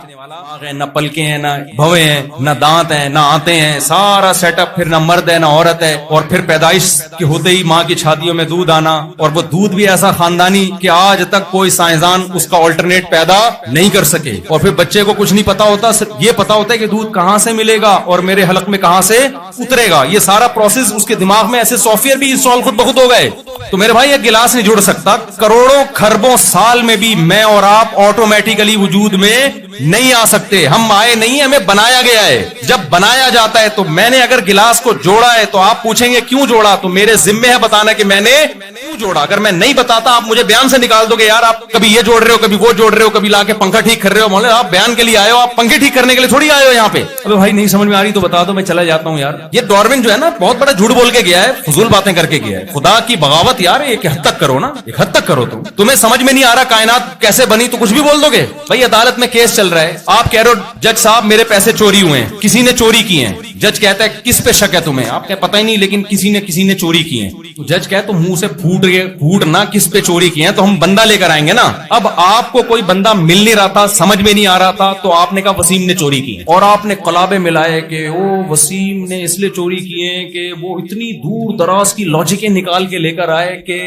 ہے, نہ پلکیں ہیں, نہ بھویں ہیں, نہ دانت ہیں, نہ آنتے ہیں, سارا سیٹ اپ. پھر نہ مرد ہے نہ عورت ہے, اور پھر پیدائش کے ہوتے ہی ماں کی چھاتیوں میں دودھ آنا, اور وہ دودھ بھی ایسا خاندانی کہ آج تک کوئی سائنسدان اس کا آلٹرنیٹ پیدا نہیں کر سکے. اور پھر بچے کو کچھ نہیں پتا ہوتا, صرف یہ پتا ہوتا ہے کہ دودھ کہاں سے ملے گا اور میرے حلق میں کہاں سے اترے گا. یہ سارا پروسیس اس کے دماغ میں ایسے سافٹ ویئر بھی انسٹال خود بخود ہو گئے. تو میرے بھائی یہ گلاس نہیں جڑ سکتا. کروڑوں کھربوں سال میں بھی میں اور آپ آٹومیٹیکلی وجود میں نہیں آ سکتے. ہم آئے نہیں, ہمیں بنایا گیا ہے. جب بنایا جاتا ہے تو میں نے اگر گلاس کو جوڑا ہے تو آپ پوچھیں گے کیوں جوڑا, تو میرے ذمہ ہے بتانا کہ میں نے کیوں جوڑا. اگر میں نہیں بتاتا آپ مجھے بیان سے نکال دو گے, یار آپ کبھی یہ جوڑ رہے ہو, کبھی وہ جوڑ رہے ہو, کبھی لا کے پنکھا ٹھیک کر رہے ہو. مولانا آپ بیان کے لیے آئے ہو, آپ پنکھے ٹھیک کرنے کے لیے تھوڑی آئے ہو یہاں پہ. ابے بھائی نہیں سمجھ میں آ رہی تو بتا دو, میں چلا جاتا ہوں یار. یہ ڈارون جو ہے نا بہت بڑا جھوٹ بول کے گیا ہے, فضول باتیں کر کے گیا ہے. خدا کی بغاوت یار, ایک حد تک کرو نا, ایک حد تک کرو. تمہیں سمجھ میں نہیں آ رہا کائنات کیسے بنی تو کچھ بھی بول دو گے. بھائی عدالت میں کیس چل رہا ہے, آپ کہہ رہے ہو جج صاحب میرے پیسے چوری ہوئے ہیں, کسی نے چوری کیے ہیں. جج کہتا ہے کس پہ شک ہے تمہیں؟ آپ کہتے پتہ ہی نہیں, لیکن کسی نے چوری کی ہے. تو جج کہے تو منہ سے پھوٹ نہ کس پہ چوری کی ہے, تو ہم بندہ لے کر آئیں گے نا. اب آپ کو کوئی بندہ مل نہیں رہا تھا, سمجھ میں نہیں آ رہا تھا, تو آپ نے کہا وسیم نے چوری کی ہے. اور آپ نے قلابے ملائے کہ وہ وسیم نے اس لیے چوری کی ہے کہ وہ اتنی دور دراز کی لاجکیں نکال کے لے کر آئے کہ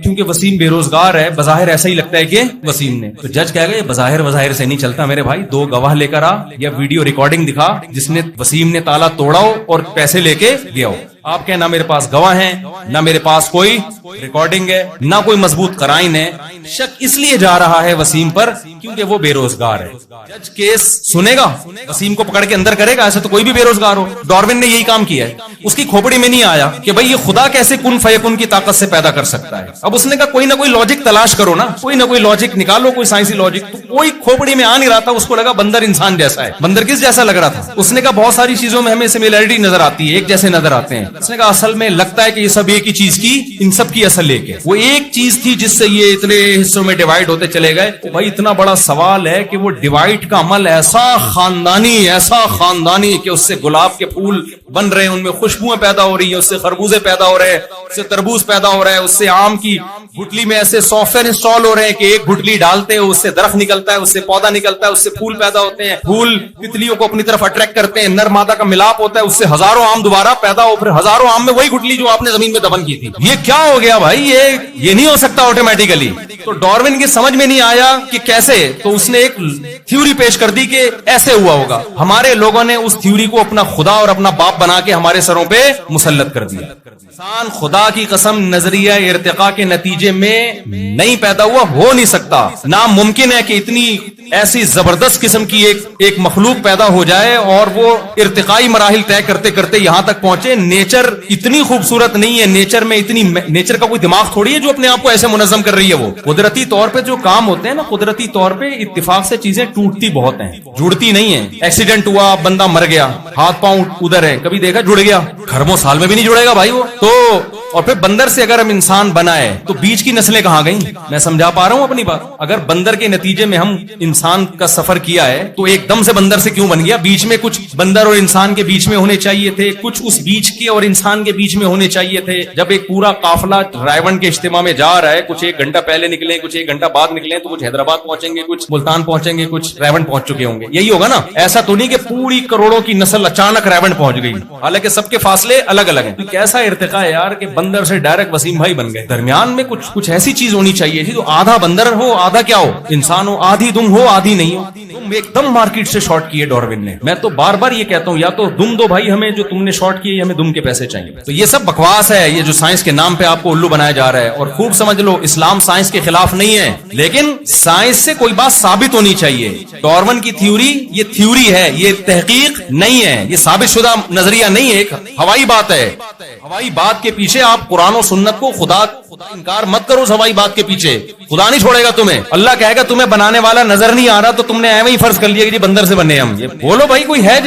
کیونکہ وسیم بے روزگار ہے, بظاہر ایسا ہی لگتا ہے کہ وسیم نے. تو جج کہے گا یہ بظاہر سے نہیں چلتا میرے بھائی, دو گواہ لے کر آ یا ویڈیو ریکارڈنگ دکھا جس نے وسیم نے تالا توڑا ہو اور پیسے لے کے گیا ہو. آپ کہیں نہ میرے پاس گواہ ہیں, نہ میرے پاس کوئی ریکارڈنگ ہے, نہ کوئی مضبوط قرائن ہے. شک اس لیے جا رہا ہے وسیم پر کیونکہ وہ بے روزگار ہے. جج کیس سنے گا, وسیم کو پکڑ کے اندر کرے گا, ایسے تو کوئی بھی بے روزگار ہو. ڈارون نے یہی کام کیا ہے, اس کی کھوپڑی میں نہیں آیا کہ بھائی یہ خدا کیسے کن فیکن کی طاقت سے پیدا کر سکتا ہے. اب اس نے کہا کوئی نہ کوئی لاجک تلاش کرو نا, کوئی نہ کوئی لاجک نکالو, کوئی سائنسی لاجک. تو کوئی کھوپڑی میں آ نہیں رہا تھا, اس کو لگا بندر انسان جیسا ہے. بندر کس جیسا لگ رہا تھا؟ اس نے کہا بہت ساری چیزوں میں ہمیں سملیرٹی نظر آتی ہے, ایک جیسے نظر آتے ہیں. اس نے کہا اصل میں لگتا ہے کہ یہ سب ایک ہی چیز کی، ان سب کی اصل ایک ہے، وہ ایک چیز تھی جس سے یہ اتنے حصوں میں ڈیوائیڈ ہوتے چلے گئے۔ بھائی اتنا بڑا سوال ہے کہ وہ ڈیوائیڈ کا عمل ایسا خاندانی کہ اس سے گلاب کے پھول بن رہے ہیں، ان میں خوشبوئیں پیدا ہو رہی ہیں، اس سے خربوزے پیدا ہو رہے ہیں، اس سے تربوز پیدا ہو رہا ہے، اس سے آم کی گٹلی میں ایسے سافٹ ویئر انسٹال ہو رہے ہیں کہ ایک گٹلی ڈالتے ہیں اس سے درخت نکلتا ہے، اس سے پودا نکلتا ہے، اس سے پھول پیدا ہوتے ہیں، پھول تتلیوں کو اپنی طرف اٹریکٹ کرتے ہیں، نر مادہ کا ملاپ ہوتا ہے، اس سے ہزاروں آم دوبارہ پیدا ہو، پھر ہزاروں آم میں وہی گٹلی جو آپ نے زمین میں دفن کی تھی۔ یہ کیا ہو گیا بھائی؟ یہ نہیں ہو سکتا آٹومیٹیکلی۔ تو ڈارون کی سمجھ میں نہیں آیا کہ کیسے، تو اس نے ایک تھیوری پیش کر دی کہ ایسے ہوا ہوگا۔ ہمارے لوگوں نے اس تھیوری کو اپنا خدا اور اپنا باپ بنا کے ہمارے سروں پہ مسلط کر دیا۔ انسان خدا کی قسم نظریہ ارتقاء کے نتیجے میں نہیں پیدا ہوا، ہو نہیں سکتا، ناممکن ہے کہ اتنی ایسی زبردست قسم کی ایک مخلوق پیدا ہو جائے اور وہ ارتقائی مراحل طے کرتے کرتے یہاں تک پہنچے۔ نیچر اتنی خوبصورت نہیں ہے، نیچر کا کوئی دماغ تھوڑی ہے جو اپنے آپ کو ایسے منظم کر رہی ہے۔ وہ قدرتی طور پہ جو کام ہوتے ہیں نا، قدرتی طور پہ اتفاق سے چیزیں ٹوٹتی بہت ہیں، جڑتی نہیں ہیں۔ ایکسیڈنٹ ہوا، بندہ مر گیا، ہاتھ پاؤں ادھر ہے، کبھی دیکھا جڑ گیا؟ خربوں سال میں بھی نہیں جڑے گا بھائی وہ تو۔ اور پھر بندر سے اگر ہم انسان بنائے تو بیچ کی نسلیں کہاں گئیں؟ میں سمجھا پا رہا ہوں اپنی بات؟ اگر بندر کے نتیجے میں ہم انسان کا سفر کیا ہے تو ایک دم سے بندر سے کیوں بن گیا؟ بیچ میں کچھ بندر اور انسان کے بیچ میں ہونے چاہیے تھے، کچھ اس بیچ کے اور انسان کے بیچ میں ہونے چاہیے تھے۔ جب ایک پورا قافلہ رائے کے اجتماع میں جا رہا ہے، کچھ ایک گھنٹہ پہلے نکلے، کچھ ایک گھنٹہ بعد نکلے، تو کچھ حیدرآباد پہنچیں گے، کچھ ملتان پہنچیں گے، کچھ رائے پہنچ چکے ہوں گے، یہی ہوگا نا؟ ایسا تو نہیں کہ پوری کروڑوں کی نسل اچانک رائے پہنچ گئی، حالانکہ سب کے فاصلے الگ الگ ہیں۔ کیسا ارتقاء ہے یار کہ بندر سے ڈائریکٹ وسیم بھائی بن گئے۔ درمیان میں کچھ ایسی چیز ہونی چاہیے تھی، تو آدھا بندر ہو آدھا کیا ہو، انسان ہو، آدھی دم ہو آدھی نہیں ہو۔ تم ایک دم مارکیٹ سے شارٹ کیے ڈارون نے۔ میں تو بار بار یہ کہتا ہوں، یا تو دم دو بھائی ہمیں جو تم نے شارٹ کیے، ہمیں دم کے پیسے چاہیے۔ تو یہ سب بکواس ہے، یہ جو سائنس کے نام پہ آپ کو الو بنایا جا رہا ہے۔ اور خوب سمجھ لو، اسلام سائنس کے خلاف نہیں ہے، لیکن سائنس سے کوئی بات ثابت ہونی چاہیے۔ ڈارون کی تھیوری یہ تھیوری ہے، یہ تحقیق نہیں ہے، یہ ثابت شدہ نظریہ نہیں ہے، ایک ہوائی بات ہے۔ ہوائی بات کے پیچھے آپ قرآن و سنت کو خدا انکار مت کرو، اس ہوائی بات کے پیچھے خدا نہیں چھوڑے گا تمہیں۔ اللہ کہے گا تمہیں بنانے والا نظر نہیں آ رہا تو تم نے ایویں ہی فرض کر لیا کہ جی بندر سے بنے ہم۔ یہ بولو بھائی، کوئی ہے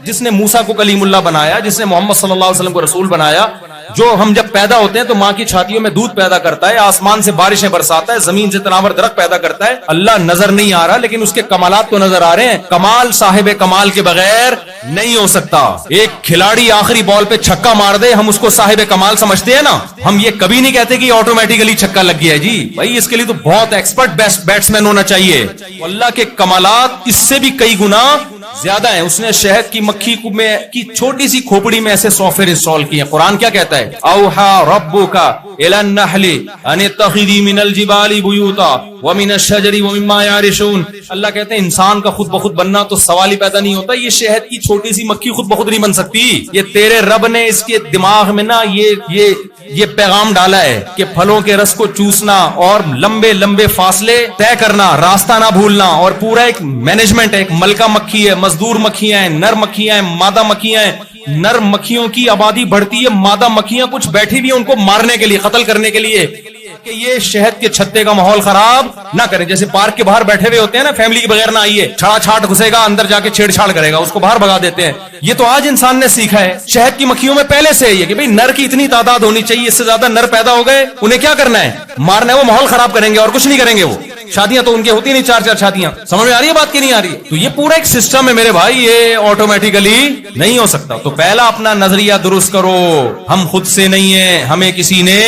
جس نے موسیٰ کو کلیم اللہ بنایا، جس نے محمد صلی اللہ علیہ وسلم کو رسول بنایا، جو ہم جب پیدا ہوتے ہیں تو ماں کی چھاتیوں میں دودھ پیدا کرتا ہے، آسمان سے بارشیں برساتا ہے، زمین سے تناور درخت پیدا کرتا ہے۔ اللہ نظر نہیں آ رہا لیکن اس کے کمالات تو نظر آ رہے ہیں۔ کمال صاحب کمال کے بغیر نہیں ہو سکتا۔ ایک کھلاڑی آخری بال پہ چھکا مار دے، ہم اس کو صاحب کمال سمجھتے ہیں نا، ہم یہ کبھی نہیں کہتے کہ آٹومیٹیکلی چھکا لگ گیا ہے جی بھائی، اس کے لیے تو بہت ایکسپرٹ بیٹسمین ہونا چاہیے۔ اللہ کے کمالات اس سے بھی کئی گنا زیادہ ہیں۔ اس نے شہد کی مکھی میں کی چھوٹی سی کھوپڑی میں ایسے سافٹ ویئر انسٹال کیے ہیں۔ قرآن کیا کہتا ہے؟ اوحا ربک الی النحل ان اتخذی من الجبال بیوتا ومن الشجر ومما یعرشون۔ اللہ کہتے ہیں انسان کا خود بخود بننا تو سوال ہی پیدا نہیں ہوتا، یہ شہد کی چھوٹی سی مکھی خود بخود نہیں بن سکتی۔ یہ تیرے رب نے اس کے دماغ میں نا یہ پیغام ڈالا ہے کہ پھلوں کے رس کو چوسنا اور لمبے لمبے فاصلے طے کرنا، راستہ نہ بھولنا، اور پورا ایک مینجمنٹ ہے۔ ایک ملکہ مکھی ہے، مزدور مکھیاں ہیں، نر مکھیاں ہیں، مادہ مکھیاں ہیں۔ نر مکھیوں کی آبادی بڑھتی ہے، مادہ مکھیاں کچھ بیٹھی بھی ہیں ان کو مارنے کے لیے، قتل کرنے کے لیے، کہ یہ شہد کے چھتے کا ماحول خراب نہ کریں۔ جیسے پارک کے باہر بیٹھے ہوئے ہوتے ہیں نا، فیملی کے بغیر نہ آئیے، چھڑا چھاٹ گھسے گا اندر جا کے چھیڑ چھاڑ کرے گا، اس کو باہر بھگا دیتے ہیں۔ یہ تو آج انسان نے سیکھا ہے۔ شہد کی مکھیوں میں پہلے سے یہ کہ بھئی نر کی اتنی تعداد ہونی چاہیے، اس سے زیادہ نر پیدا ہو گئے انہیں کیا کرنا ہے؟ مارنا ہے، وہ ماحول خراب کریں گے اور کچھ نہیں کریں گے۔ وہ شادیاں تو ان کی ہوتی نہیں، 4 شادیاں۔ سمجھ میں آ رہی ہے بات کی نہیں آ رہی ہے؟ تو یہ پورا ایک سسٹم ہے میرے بھائی، یہ آٹومیٹیکلی نہیں ہو سکتا۔ تو پہلا اپنا نظریہ درست کرو، ہم خود سے نہیں ہیں، ہمیں کسی نے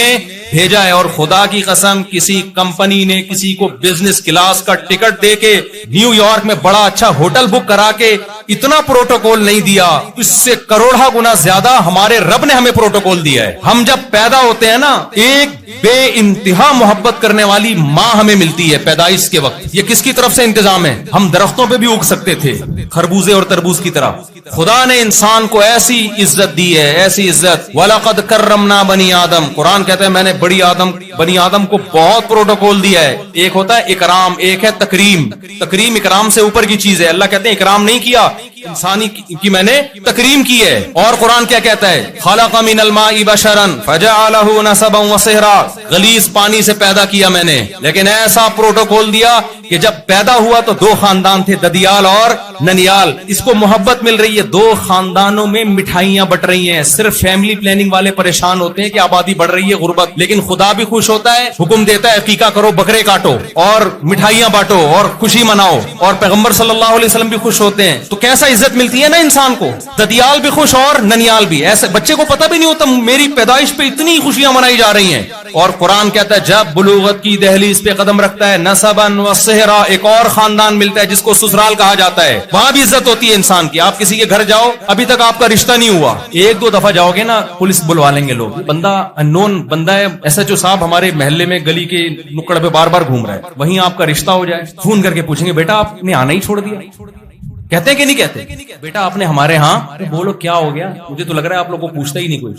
بھیجا ہے۔ اور خدا کی قسم کسی کمپنی نے کسی کو بزنس کلاس کا ٹکٹ دے کے نیو یارک میں بڑا اچھا ہوٹل بک کرا کے اتنا پروٹوکول نہیں دیا، اس سے کروڑا گنا زیادہ ہمارے رب نے ہمیں پروٹوکول دیا ہے۔ ہم جب پیدا ہوتے ہیں نا، ایک بے انتہا محبت کرنے والی ماں ہمیں ملتی ہے پیدائش کے وقت۔ یہ کس کی طرف سے انتظام ہے؟ ہم درختوں پہ بھی اگ سکتے تھے، خربوزے اور تربوز کی طرح۔ خدا نے انسان کو ایسی عزت دی ہے، ایسی عزت۔ وَلَقَدْ كَرَّمْنَا بَنِي آدم، قرآن کہتا ہے میں نے بنی آدم کو بہت پروٹوکول دیا ہے۔ ایک ہوتا ہے اکرام، ایک ہے تکریم۔ تکریم اکرام سے اوپر کی چیز ہے۔ اللہ کہتے ہیں اکرام نہیں کیا، انسانی کی میں نے تکریم کی ہے. اور قرآن کیا کہتا ہے؟ خلق من الماء بشرا فجعله نسبا وصهرا. غلیظ پانی سے پیدا کیا میں نے، لیکن ایسا پروٹوکول دیا کہ جب پیدا ہوا تو دو خاندان تھے، ددیال اور ننیال. اس کو محبت مل رہی ہے، دو خاندانوں میں مٹھائیاں بٹ رہی ہیں. صرف فیملی پلاننگ والے پریشان ہوتے ہیں کہ آبادی بڑھ رہی ہے، غربت، لیکن خدا بھی خوش ہوتا ہے، حکم دیتا ہے عقیقہ کرو، بکرے کاٹو اور مٹھائیاں بانٹو اور خوشی مناؤ. اور پیغمبر صلی اللہ علیہ وسلم بھی خوش ہوتے ہیں. تو کیسا عزت ملتی ہے نا انسان کو، ددیال بھی خوش اور ننیال بھی. ایسے بچے کو پتہ بھی نہیں ہوتا میری پیدائش پہ اتنی خوشیاں منائی جا رہی ہیں. اور قرآن کہتا ہے جب بلوغت کی دہلیز پہ قدم رکھتا ہے، نسبا و صہرا، ایک اور خاندان ملتا ہے جس کو سسرال کہا جاتا ہے. وہاں بھی عزت ہوتی ہے انسان کی. آپ کسی کے گھر جاؤ، ابھی تک آپ کا رشتہ نہیں ہوا، ایک دو دفعہ جاؤ گے نا پولیس بلوا لیں گے لوگ. بندہ ان نون بندہ ہے، ایس ایچ او صاحب ہمارے محلے میں گلی کے نکڑ پہ بار بار گھوم رہا ہے، وہیں آپ کا رشتہ ہو جائے، فون کر کے پوچھیں گے بیٹا آپ نے آنا ہی چھوڑ دیا. کہتے ہیں کہ نہیں کہتے؟ بیٹا آپ نے ہمارے ہاں، بولو کیا ہو گیا؟ مجھے تو لگ رہا ہے آپ لوگوں کو پوچھتا ہی نہیں کوئی.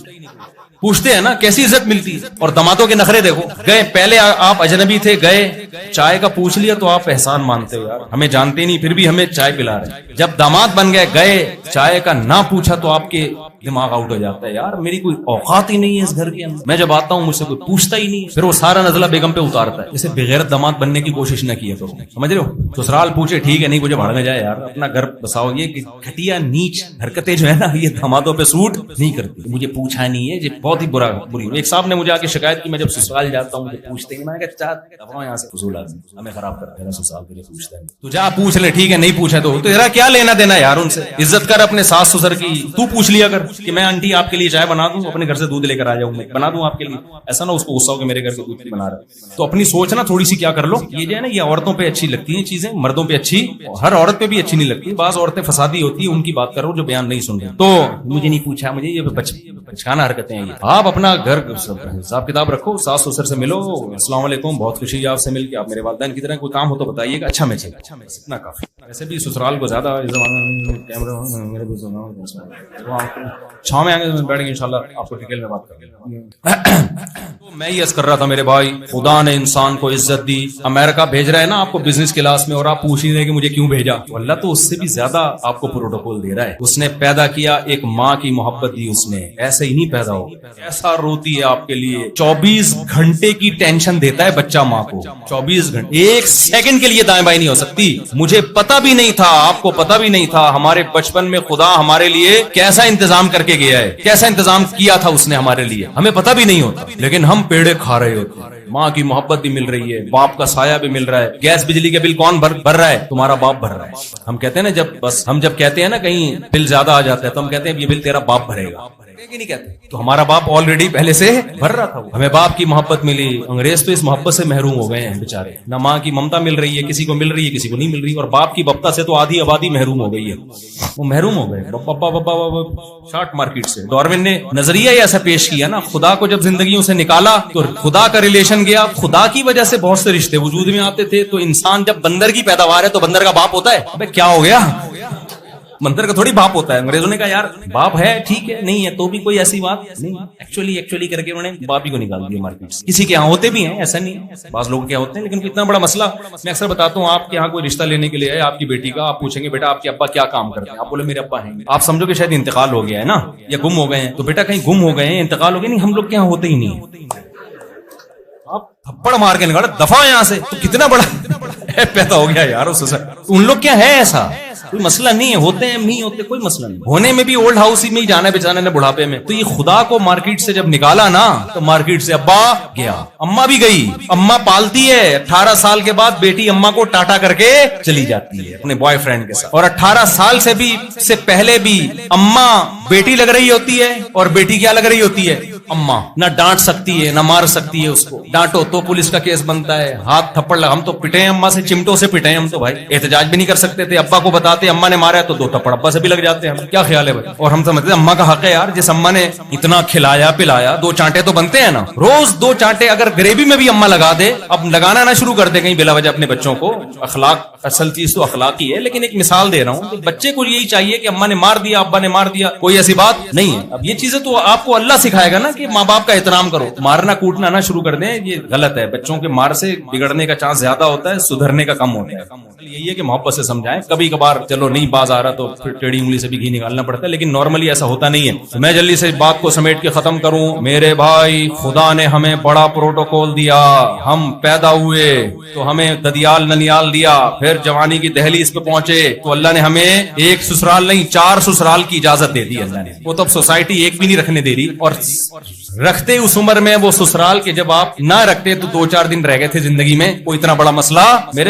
پوچھتے ہیں نا، کیسی عزت ملتی ہے. اور دامادوں کے نخرے دیکھو، گئے پہلے آپ اجنبی تھے، گئے چائے کا پوچھ لیا تو آپ احسان مانتے ہو، یار ہمیں جانتے نہیں پھر بھی ہمیں چائے پلا رہے ہیں. جب داماد بن گئے، گئے چائے کا نہ پوچھا تو آپ کے دماغ آؤٹ ہو جاتا ہے، یار میری کوئی اوقات ہی نہیں ہے اس گھر کے اندر، میں جب آتا ہوں مجھ سے کوئی پوچھتا ہی نہیں. پھر وہ سارا نزلہ بیگم پہ اتارتا ہے. اسے بغیر داماد بننے کی کوشش نہ کیا کرو، سمجھ رہے ہو؟ سسرال پوچھے ٹھیک ہے، نہیں مجھے بھاڑ میں جائے، یار اپنا گھر بساؤ. یہ گھٹیا نیچ حرکتیں جو ہے نا یہ دامادوں پہ سوٹ نہیں کرتی. مجھے پوچھا نہیں ہے، یہ بہت ہی بری. ایک صاحب نے مجھے آ کے شکایت کی، میں جب سسرال جاتا ہوں مجھے پوچھتے ہیں، میں نے کہا چاہ یہاں سے فضول آدمی ہمیں خراب کرتا ہے، سسرال کے لیے پوچھتا ہے. تو جا پوچھ لے، ٹھیک ہے نہیں پوچھا تو تیرا کیا لینا دینا یار ان سے. عزت کر اپنے ساس سسر کی. تو پوچھ لیا کر کہ میں آنٹی آپ کے لیے چائے بنا دوں، اپنے گھر سے دودھ لے کر آ جاؤں، میں بنا دوں آپ کے لیے. ایسا نہ اس کو غصہ ہو کہ میرے گھر کے دودھ بنا رہا ہے. تو اپنی سوچ نا تھوڑی سی کیا کر لو. یہ جو ہے نا یہ عورتوں پہ اچھی لگتی ہیں چیزیں، مردوں پہ اچھی، ہر عورت پہ بھی اچھی نہیں لگتی. بعض عورتیں فسادی ہوتی ہیں، ان کی بات کرو جو بیان نہیں سن رہی. تو مجھے نہیں پوچھا، مجھے یہ بچکانا حرکتیں ہیں. آپ اپنا گھر حساب کتاب رکھو، ساس سسر سے ملو، السلام علیکم، بہت خوشی ہے آپ سے مل کے، آپ میرے والدین کی طرح، کوئی کام ہو تو بتائیے گا، اچھا میں چلے، اتنا کافی. ویسے بھی سسرال کو زیادہ چھاؤں میں آئیں گے بیٹھ گے انشاءاللہ آپ کو ڈیٹیل میں بات کریں گے. میں یہ عرض کر رہا تھا میرے بھائی، خدا نے انسان کو عزت دی. امریکہ بھیج رہا ہے نا آپ کو بزنس کلاس میں، اور آپ پوچھ ہی رہے کہ مجھے کیوں بھیجا. اللہ تو اس سے بھی زیادہ آپ کو پروٹوکول دے رہا ہے. اس نے پیدا کیا، ایک ماں کی محبت دی اس نے، ایسے ہی نہیں پیدا ہو. ایسا روتی ہے آپ کے لیے، 24 گھنٹے کی ٹینشن دیتا ہے بچہ ماں کو. 24 گھنٹے، ایک سیکنڈ کے لیے دائیں بائیں نہیں ہو سکتی. مجھے پتا بھی نہیں تھا، آپ کو پتا بھی نہیں تھا، ہمارے بچپن میں خدا ہمارے لیے کیسا انتظام کر کے گیا ہے، کیسا انتظام کیا تھا اس نے ہمارے لیے، ہمیں پتا بھی نہیں ہوتا. لیکن ہم پیڑے کھا رہے ہوتے ہیں. ماں کی محبت بھی مل رہی ہے، باپ کا سایہ بھی مل رہا ہے. گیس بجلی کے بل کون بھر رہا ہے؟ تمہارا باپ بھر رہا ہے. ہم کہتے ہیں نا جب کہتے ہیں نا کہیں بل زیادہ آ جاتا ہے تو ہم کہتے ہیں یہ بل تیرا باپ بھرے گا، کہ نہیں کہتے؟ تو ہمارا باپ آلریڈی پہلے سے بھر رہا تھا. ہمیں باپ کی محبت ملی. انگریز تو اس محبت سے محروم ہو گئے ہیں بیچارے. نہ ماں کی ممتا مل رہی ہے، کسی کو مل رہی ہے کسی کو نہیں مل رہی. اور باپ کی بپتا سے تو آدھی آبادی محروم ہو گئی ہے، وہ محروم ہو گئے بابا شارٹ مارکیٹ سے. ڈارون نے نظریہ ہی ایسا پیش کیا نا، خدا کو جب زندگیوں سے نکالا تو خدا کا ریلیشن گیا. خدا کی وجہ سے بہت سے رشتے وجود میں آتے تھے. تو انسان جب بندر کی پیداوار ہے تو بندر کا باپ ہوتا ہے. ابے کیا ہو گیا، بندر کا تھوڑی باپ ہوتا ہے. انگریزوں نے کہا یار باپ ہے ٹھیک ہے، نہیں ہے تو بھی کوئی ایسی بات نہیں. ایکچولی کر کے انہوں نے باپ ہی کو نکال دیا مارکیٹ سے. کسی کے یہاں ہوتے بھی ہیں، ایسا نہیں ہے، بعض لوگوں کے یہاں ہوتے ہیں. لیکن اتنا بڑا مسئلہ میں اکثر بتاتا ہوں، آپ کے یہاں کوئی رشتہ لینے کے لیے ہے آپ کی بیٹی کا، آپ پوچھیں گے بیٹا آپ کے ابا کیا کام کرتے ہیں، آپ بولے میرے ابا ہیں، آپ سمجھو کہ شاید انتقال ہو گیا ہے نا، یا گم ہو گئے ہیں. تو بیٹا کہیں گم ہو گئے ہیں، انتقال ہو گیا، نہیں ہم لوگ کے یہاں ہوتے ہی نہیں ہے. آپ تھپڑ مار کے نکالا دفعہ یہاں سے، تو کتنا بڑا پیدا ہو گیا یار اس سے. ان لوگ کیا ہے ایسا کوئی مسئلہ نہیں ہے، ہوتے ہیں نہیں ہوتے کوئی مسئلہ نہیں. ہونے میں بھی اولڈ ہاؤس ہی میں ہی جانا ہے بچانے نے بڑھاپے میں. تو یہ خدا کو مارکیٹ سے جب نکالا نا تو مارکیٹ سے ابا گیا، اما بھی گئی. اما پالتی ہے، 18 سال کے بعد بیٹی اما کو ٹاٹا کر کے چلی جاتی ہے اپنے بوائے فرینڈ کے ساتھ. اور 18 سال سے پہلے بھی اما بیٹی لگ رہی ہوتی ہے، اور بیٹی کیا لگ رہی ہوتی ہے؟ اما. نہ ڈانٹ سکتی ہے نہ مار سکتی ہے اس کو. ڈانٹو تو پولیس کا کیس بنتا ہے، ہاتھ تھپڑ لگا. ہم تو پٹے ہیں اما سے، چمٹوں سے پٹے ہیں ہم تو بھائی. احتجاج بھی نہیں کر سکتے تھے، ابا کو بتاتے اما نے مارا ہے تو 2 تھپڑ ابا سے بھی لگ جاتے ہیں. کیا خیال ہے بھائی؟ اور ہم سمجھتے ہیں اما کا حق ہے یار، جس اما نے اتنا کھلایا پلایا، 2 چانٹے تو بنتے ہیں نا روز. 2 چانٹے اگر گریوی میں بھی اما لگا دے، اب لگانا نہ شروع کر دے کہیں بلا وجہ اپنے بچوں کو. اخلاق اصل چیز تو اخلاق ہی ہے. لیکن ایک مثال دے رہا ہوں کہ بچے کو یہی چاہیے کہ اما نے مار دیا ابا نے مار دیا، کوئی ایسی بات نہیں ہے. اب یہ چیزیں تو آپ کو اللہ سکھائے گا نا کہ کہ ماں باپ کا احترام کرو. مارنا کوٹنا نہ شروع کر دیں, یہ غلط ہے. بچوں کے مار سے بگڑنے کا چانس زیادہ ہوتا ہے, سدھرنے کا کم ہوتا ہے. یہی ہے کہ محبت سے سمجھائیں. کبھی کبھار چلو نہیں باز آ رہا تو پھر ٹیڑھی انگلی سے بھی گھی نکالنا پڑتا ہے, لیکن نارملی ایسا ہوتا نہیں ہے. میں جلدی سے بات کو سمیٹ کے ختم کروں. میرے بھائی, خدا نے ہمیں بڑا پروٹوکول دیا. ہم پیدا ہوئے تو ہمیں ددیال ننیال دیا, پھر جوانی کی دہلیز پہ پہنچے تو اللہ نے ہمیں ایک سسرال نہیں 4 سسرال کی اجازت دے دی اللہ نے. وہ تب سوسائٹی ایک بھی نہیں رکھنے دے رہی, اور رکھتے اس عمر میں وہ سسرال کے جب آپ نہ رکھتے تو 2-4 دن رہ گئے تھے زندگی میں, کوئی اتنا بڑا مسئلہ.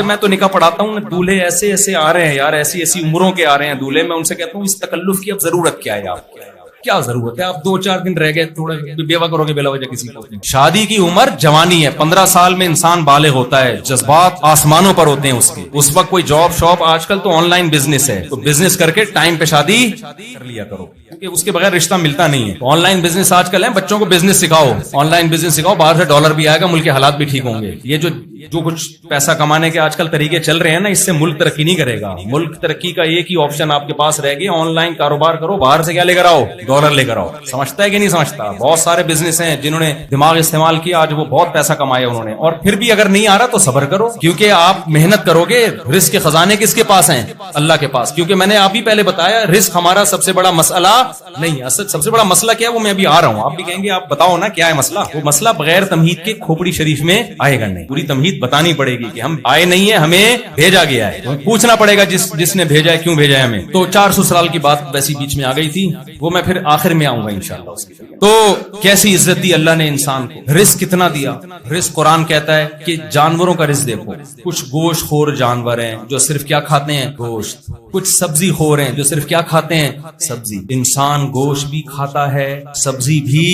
میں تو نکاح پڑھاتا ہوں, دولہے ایسے ایسے آ رہے ہیں یار, ایسی ایسی عمروں کے آ رہے ہیں دولہے. میں ان سے کہتا ہوں اس تکلف کی اب ضرورت کیا ہے, آپ کیا ضرورت ہے؟ آپ 2-4 دن رہ گئے, تھوڑے بیوہ کرو گے بلا وجہ کسی کو. شادی کی عمر جوانی ہے, 15 سال میں انسان بالغ ہوتا ہے, جذبات آسمانوں پر ہوتے ہیں اس کے. اس وقت کوئی جاب شاپ, آج کل تو آن لائن بزنس ہے, تو بزنس کر کے ٹائم پہ شادی کر لیا کرو, کیونکہ اس کے بغیر رشتہ ملتا نہیں ہے. آن لائن بزنس آج کل ہے, بچوں کو بزنس سکھاؤ, آن لائن بزنس سکھاؤ, باہر سے ڈالر بھی آئے گا, ملک کے حالات بھی ٹھیک ہوں گے. یہ جو کچھ پیسہ کمانے کے آج کل طریقے چل رہے ہیں نا, اس سے ملک ترقی نہیں کرے گا. ملک ترقی کا ایک ہی آپشن آپ کے پاس رہ گیا, آن لائن کاروبار کرو, باہر سے کیا لے کر آؤ, ڈالر لے کر آؤ. سمجھتا ہے کہ نہیں سمجھتا؟ بہت سارے بزنس ہیں جنہوں نے دماغ استعمال کیا, آج وہ بہت پیسہ کمایا انہوں نے. اور پھر بھی اگر نہیں آ رہا تو صبر کرو, کیونکہ آپ محنت کرو گے. رزق کے خزانے کس کے پاس ہیں؟ اللہ کے پاس. کیونکہ میں نے آپ ہی پہلے بتایا, رزق ہمارا سب سے بڑا مسئلہ نہیں ہے. سب سے بڑا مسئلہ کیا ہے وہ میں ابھی آ رہا ہوں. آپ بھی کہیں گے آپ بتاؤ نا کیا ہے مسئلہ. وہ مسئلہ بغیر تمہید کے کھوپڑی شریف میں آئے گا نہیں. پوری تمہید بتانی پڑے گی کہ ہم آئے نہیں ہیں, ہمیں بھیجا گیا ہے. پوچھنا پڑے گا جس نے بھیجا ہے کیوں بھیجا ہے ہمیں. تو 4 سسرال کی بات ویسی بیچ میں آ گئی تھی, وہ میں پھر آخر میں آؤں گا انشاءاللہ اس کی. تو کیسی عزت دی اللہ نے انسان کو, رزق کتنا دیا. رزق قرآن کہتا ہے کہ جانوروں کا رزق دیکھو. کچھ گوشت خور جانور ہیں جو صرف کیا کھاتے ہیں, گوشت. کچھ سبزی خور ہیں جو صرف کیا کھاتے ہیں, سبزی. انسان گوشت بھی کھاتا ہے, سبزی بھی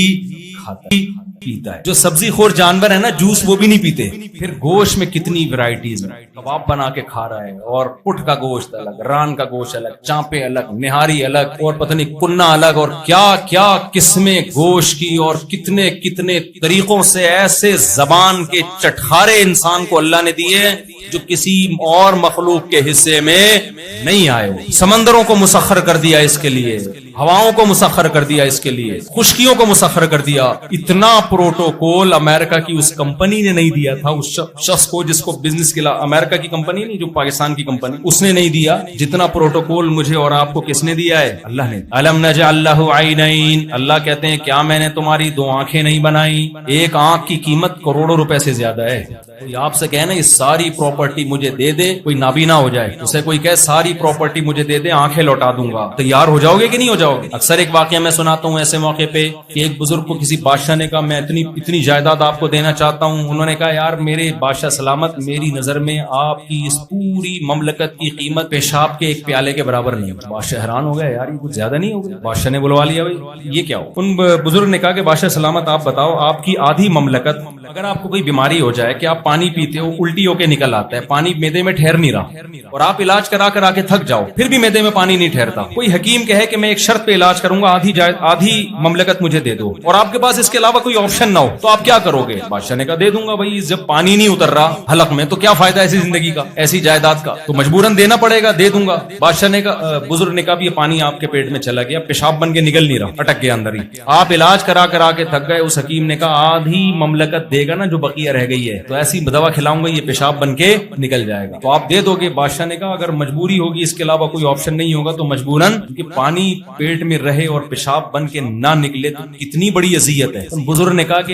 کھاتا ہے, پیتا ہے. جو سبزی خور جانور ہے نا, جوس وہ بھی نہیں پیتے. پھر گوشت میں کتنی ورائٹیز ہیں, کباب بنا کے کھا رہا ہے, اور پٹ کا گوشت الگ, ران کا گوشت الگ, چانپے الگ, نہاری الگ, اور پتہ نہیں کننا الگ, اور کیا کیا قسمیں گوشت کی, اور کتنے کتنے طریقوں سے ایسے زبان کے چٹخارے انسان کو اللہ نے دیے جو کسی اور مخلوق کے حصے میں نہیں آئے. سمندروں کو مسخر کر دیا اس کے لیے, ہواؤں کو مسخر کر دیا اس کے لیے, خشکیوں کو مسخر کر دیا. اتنا پروٹوکول امریکہ کی اس کمپنی نے نہیں دیا تھا, اس شخص کو جس کو بزنس کے امریکہ کی کمپنی نہیں, جو پاکستان کی کمپنی, اس نے نہیں دیا جتنا پروٹوکول مجھے اور آپ کو کس نے دیا ہے, اللہ نے. الم نجعل لہ عینین, اللہ کہتے ہیں کیا میں نے تمہاری 2 آنکھیں نہیں بنائی. ایک آنکھ کی قیمت کروڑوں روپے سے زیادہ ہے. کوئی آپ سے کہے نا یہ ساری پراپرٹی مجھے دے دے, کوئی نابینا ہو جائے, اسے کوئی کہے ساری پراپرٹی مجھے دے دے, آنکھیں لوٹا دوں گا, تیار ہو جاؤ گے کہ نہیں ہو جاؤ گے؟ اکثر ایک واقعہ میں سناتا ہوں ایسے موقع پہ کہ ایک بزرگ کو کسی بادشاہ نے کہا میں اتنی جائیداد آپ کو دینا چاہتا ہوں. انہوں نے کہا یار میرے بادشاہ سلامت, میری نظر میں آپ کی اس پوری مملکت کی قیمت پیشاب کے ایک پیالے کے برابر نہیں. بادشاہ حیران ہو گیا, یار یہ کچھ زیادہ نہیں ہو گیا؟ بادشاہ نے بلوا لیا, بھائی یہ کیا ہو. ان بزرگ نے کہا کہ بادشاہ سلامت آپ بتاؤ, آپ کی آدھی مملکت, اگر آپ کو کوئی بیماری ہو جائے کہ آپ پانی پیتے ہو, الٹی ہو کے نکل آتا ہے, پانی معدے میں ٹھہر نہیں رہا, اور آپ علاج کرا کر آ کے تھک جاؤ, پھر بھی معدے میں پانی نہیں ٹھہرتا, کوئی حکیم کہے کہ میں ایک شرط پہ علاج کروں گا, آدھی مملکت مجھے دے دو, اور آپ کے پاس اس کے علاوہ کوئی آپشن نہ ہو, تو آپ کیا کرو گے؟ بادشاہ نے کہا دے دوں گا بھائی, جب پانی نہیں اتر رہا حلق میں تو کیا فائدہ ایسی زندگی کا, ایسی جائیداد کا, تو مجبوراً دینا پڑے گا, دے دوں گا. بادشاہ نے کہا, بزرگ نے کہا یہ پانی آپ کے پیٹ میں چلا گیا, پیشاب بن کے نکل نہیں رہا, اٹک گیا اندر ہی, آپ علاج کرا کر آ کے تھک گئے. اس حکیم نے کہا آدھی مملکت دے گا نا جو بقیہ رہ گئی ہے, تو ایسی دوا کھلاؤں گا یہ پیشاب بن کے نکل جائے گا, تو آپ دے دو گے؟ بادشاہ نے کہا اگر مجبوری ہوگی, اس کے علاوہ کوئی آپشن نہیں ہوگا تو مجبوراً, کہ پانی پیٹ میں رہے اور پیشاب بن کے نہ نکلے تو کتنی بڑی اذیت ہے. بزرگ نے کہا کہ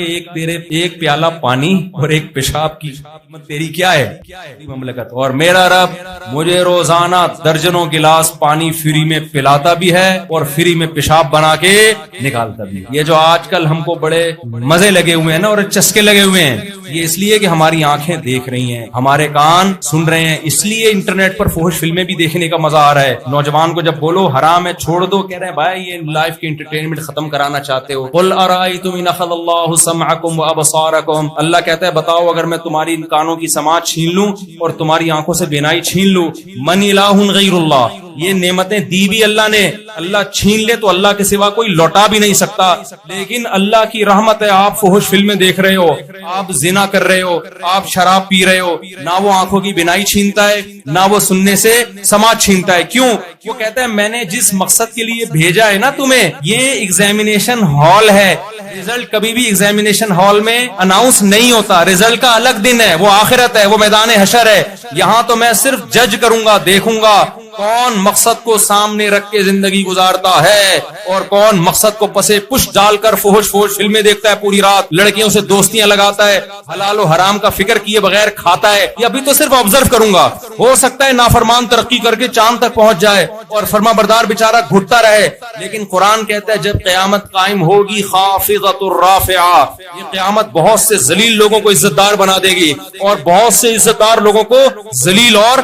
ایک پیالہ پانی اور ایک پیشاب کی قیمت تیری کیا ہے مملکت, اور میرا رب مجھے روزانہ درجنوں گلاس پانی فری میں پلاتا بھی ہے اور فری میں پیشاب بنا کے نکالتا بھی. یہ جو آج کل ہم کو بڑے مزے لگے ہوئے ہیں نا, اور چسکے لگے ہوئے ہیں, یہ اس لیے کہ ہماری آنکھیں دیکھ رہی ہیں, ہمارے کان سن رہے ہیں, اس لیے انٹرنیٹ پر فحش فلمیں بھی دیکھنے کا مزہ آ رہا ہے. نوجوان کو جب بولو حرام ہے چھوڑ دو, کہہ رہے ہیں بھائی یہ لائف کی انٹرٹینمنٹ ختم کرانا چاہتے ہو. قل ارائیتم ان اخذ اللہ سمعکم وابصارکم, اللہ کہتا ہے بتاؤ اگر میں تمہاری ان کانوں کی سماعت چھین لوں اور تمہاری آنکھوں سے بینائی چھین لوں, من الہ غیر اللہ, یہ نعمتیں دی بھی اللہ نے, اللہ چھین لے تو اللہ کے سوا کوئی لوٹا بھی نہیں سکتا. لیکن اللہ کی رحمت ہے, آپ فحش فلمیں دیکھ رہے ہو, آپ زنا کر رہے ہو, آپ شراب پی رہے ہو, نہ وہ آنکھوں کی بینائی چھینتا ہے نہ وہ سننے سے سماعت چھینتا ہے. کیوں؟ وہ کہتا ہے میں نے جس مقصد کے لیے بھیجا ہے نا تمہیں, یہ ایگزامینیشن ہال ہے, رزلٹ کبھی بھی ایگزامینیشن ہال میں اناؤنس نہیں ہوتا. رزلٹ کا الگ دن ہے, وہ آخرت ہے, وہ میدان حشر ہے. یہاں تو میں صرف جج کروں گا, دیکھوں گا کون مقصد کو سامنے رکھ کے زندگی گزارتا ہے اور کون مقصد کو پسے پش ڈال کر فحش فلمیں دیکھتا ہے پوری رات, لڑکیوں سے دوستیاں لگاتا ہے, حلال و حرام کا فکر کیے بغیر کھاتا ہے. یہ ابھی تو صرف آبزرو کروں گا, ہو سکتا ہے نافرمان ترقی کر کے چاند تک پہنچ جائے اور فرما بردار بیچارہ گھٹتا رہے. لیکن قرآن کہتا ہے جب قیامت قائم ہوگی خافضۃ الرافعہ, یہ قیامت بہت سے ذلیل لوگوں کو عزت دار بنا دے گی اور بہت سے عزت دار لوگوں کو ذلیل اور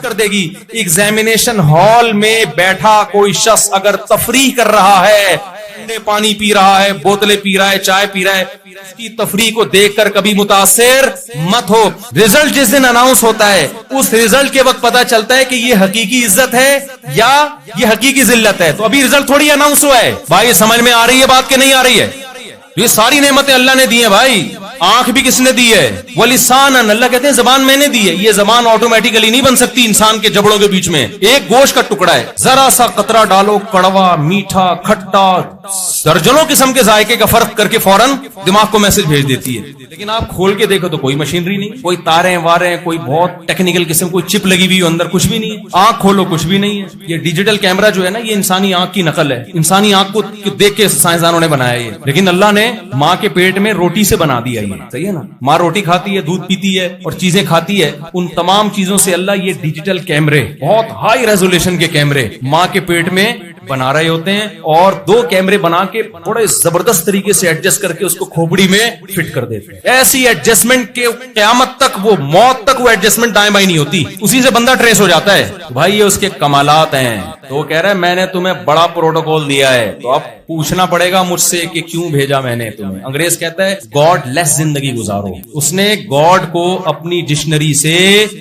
کر دے گی. ایگزامینیشن ہال میں بیٹھا کوئی شخص اگر تفریح کر رہا ہے, پانی پی رہا ہے, بوتلیں پی رہا ہے, چائے پی رہا ہے, اس کی تفریح کو دیکھ کر کبھی متاثر مت ہو. رزلٹ جس دن اناؤنس ہوتا ہے اس رزلٹ کے وقت پتا چلتا ہے کہ یہ حقیقی عزت ہے یا یہ حقیقی ذلت ہے. تو ابھی رزلٹ تھوڑی اناؤنس ہوا ہے بھائی, سمجھ میں آ رہی ہے بات کہ نہیں آ رہی ہے؟ یہ ساری نعمتیں اللہ نے دی ہیں بھائی. آنکھ بھی کس نے دی ہے؟ وَلِسَانًا, اللہ کہتے ہیں زبان میں نے دی ہے. یہ زبان آٹومیٹیکلی نہیں بن سکتی انسان کے جبڑوں کے بیچ میں. ایک گوشت کا ٹکڑا ہے, ذرا سا قطرہ ڈالو, کڑوا, میٹھا, کھٹا, درجنوں قسم کے ذائقے کا فرق کر کے فوراً دماغ کو میسج بھیج دیتی ہے. لیکن آپ کھول کے دیکھو تو کوئی مشینری نہیں, کوئی تاریں واریں, کوئی بہت ٹیکنیکل قسم, کوئی چپ لگی ہوئی اندر, کچھ بھی نہیں ہے. آنکھ کھولو کچھ بھی نہیں ہے. یہ ڈیجیٹل کیمرہ جو ہے نا, یہ انسانی آنکھ کی نقل ہے. انسانی آنکھ کو دیکھ کے سائنسدانوں نے بنایا یہ, لیکن اللہ نے ماں کے پیٹ میں روٹی سے بنا دیا. یہ صحیح ہے نا, ماں روٹی کھاتی ہے, دودھ پیتی ہے اور چیزیں کھاتی ہے. ان تمام چیزوں سے اللہ یہ ڈیجیٹل کیمرے, بہت ہائی ریزولوشن کے کیمرے ماں کے پیٹ میں بنا رہے ہوتے ہیں اور 2 کیمرے بنا کے بڑے زبردست طریقے سے ایڈجسٹ کر کے اس کو کھوپڑی میں فٹ کر دیتے ہیں. ایسی ایڈجسٹمنٹ کے قیامت تک, وہ موت تک وہ ایڈجسٹمنٹ دائیں بائیں نہیں ہوتی, اسی سے بندہ ٹریس ہو جاتا ہے. بھائی یہ اس کے کمالات ہیں. تو وہ کہہ رہا ہے میں نے تمہیں بڑا پروٹوکول دیا ہے, تو اب پوچھنا پڑے گا مجھ سے کہ کیوں بھیجا میں نے تمہیں. انگریز کہتا ہے گاڈ لیس زندگی گزارو. اس نے گاڈ کو اپنی ڈکشنری سے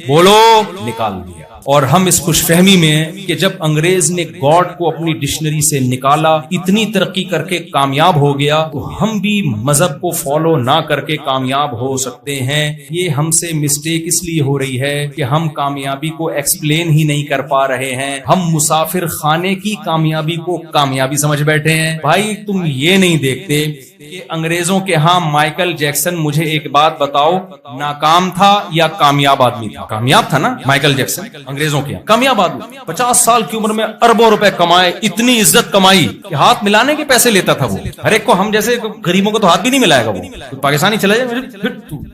بولو نکال دیا. اور ہم اس خوش فہمی میں ہیں کہ جب انگریز نے گاڈ کو اپنی ڈکشنری سے نکالا, اتنی ترقی کر کے کامیاب ہو گیا, تو ہم بھی مذہب کو فالو نہ کر کے کامیاب ہو سکتے ہیں. یہ ہم سے مسٹیک اس لیے ہو رہی ہے کہ ہم کامیابی کو ایکسپلین ہی نہیں کر پا رہے ہیں. ہم مسافر خانے کی کامیابی کو کامیابی سمجھ بیٹھے ہیں. بھائی تم یہ نہیں دیکھتے کہ انگریزوں کے ہاں مائیکل جیکسن, مجھے ایک بات بتاؤ, ناکام تھا یا کامیاب آدمی تھا؟ کامیاب تھا نا مائیکل جیکسن, انگریزوں کے کامیاب آدمی. 50 سال کی عمر میں اربوں روپے کمائے, اتنی عزت کمائی کہ ہاتھ ملانے کے پیسے لیتا تھا وہ. ہر ایک کو, ہم جیسے غریبوں کو تو ہاتھ بھی نہیں ملائے گا وہ. پاکستانی چلا جائے پھر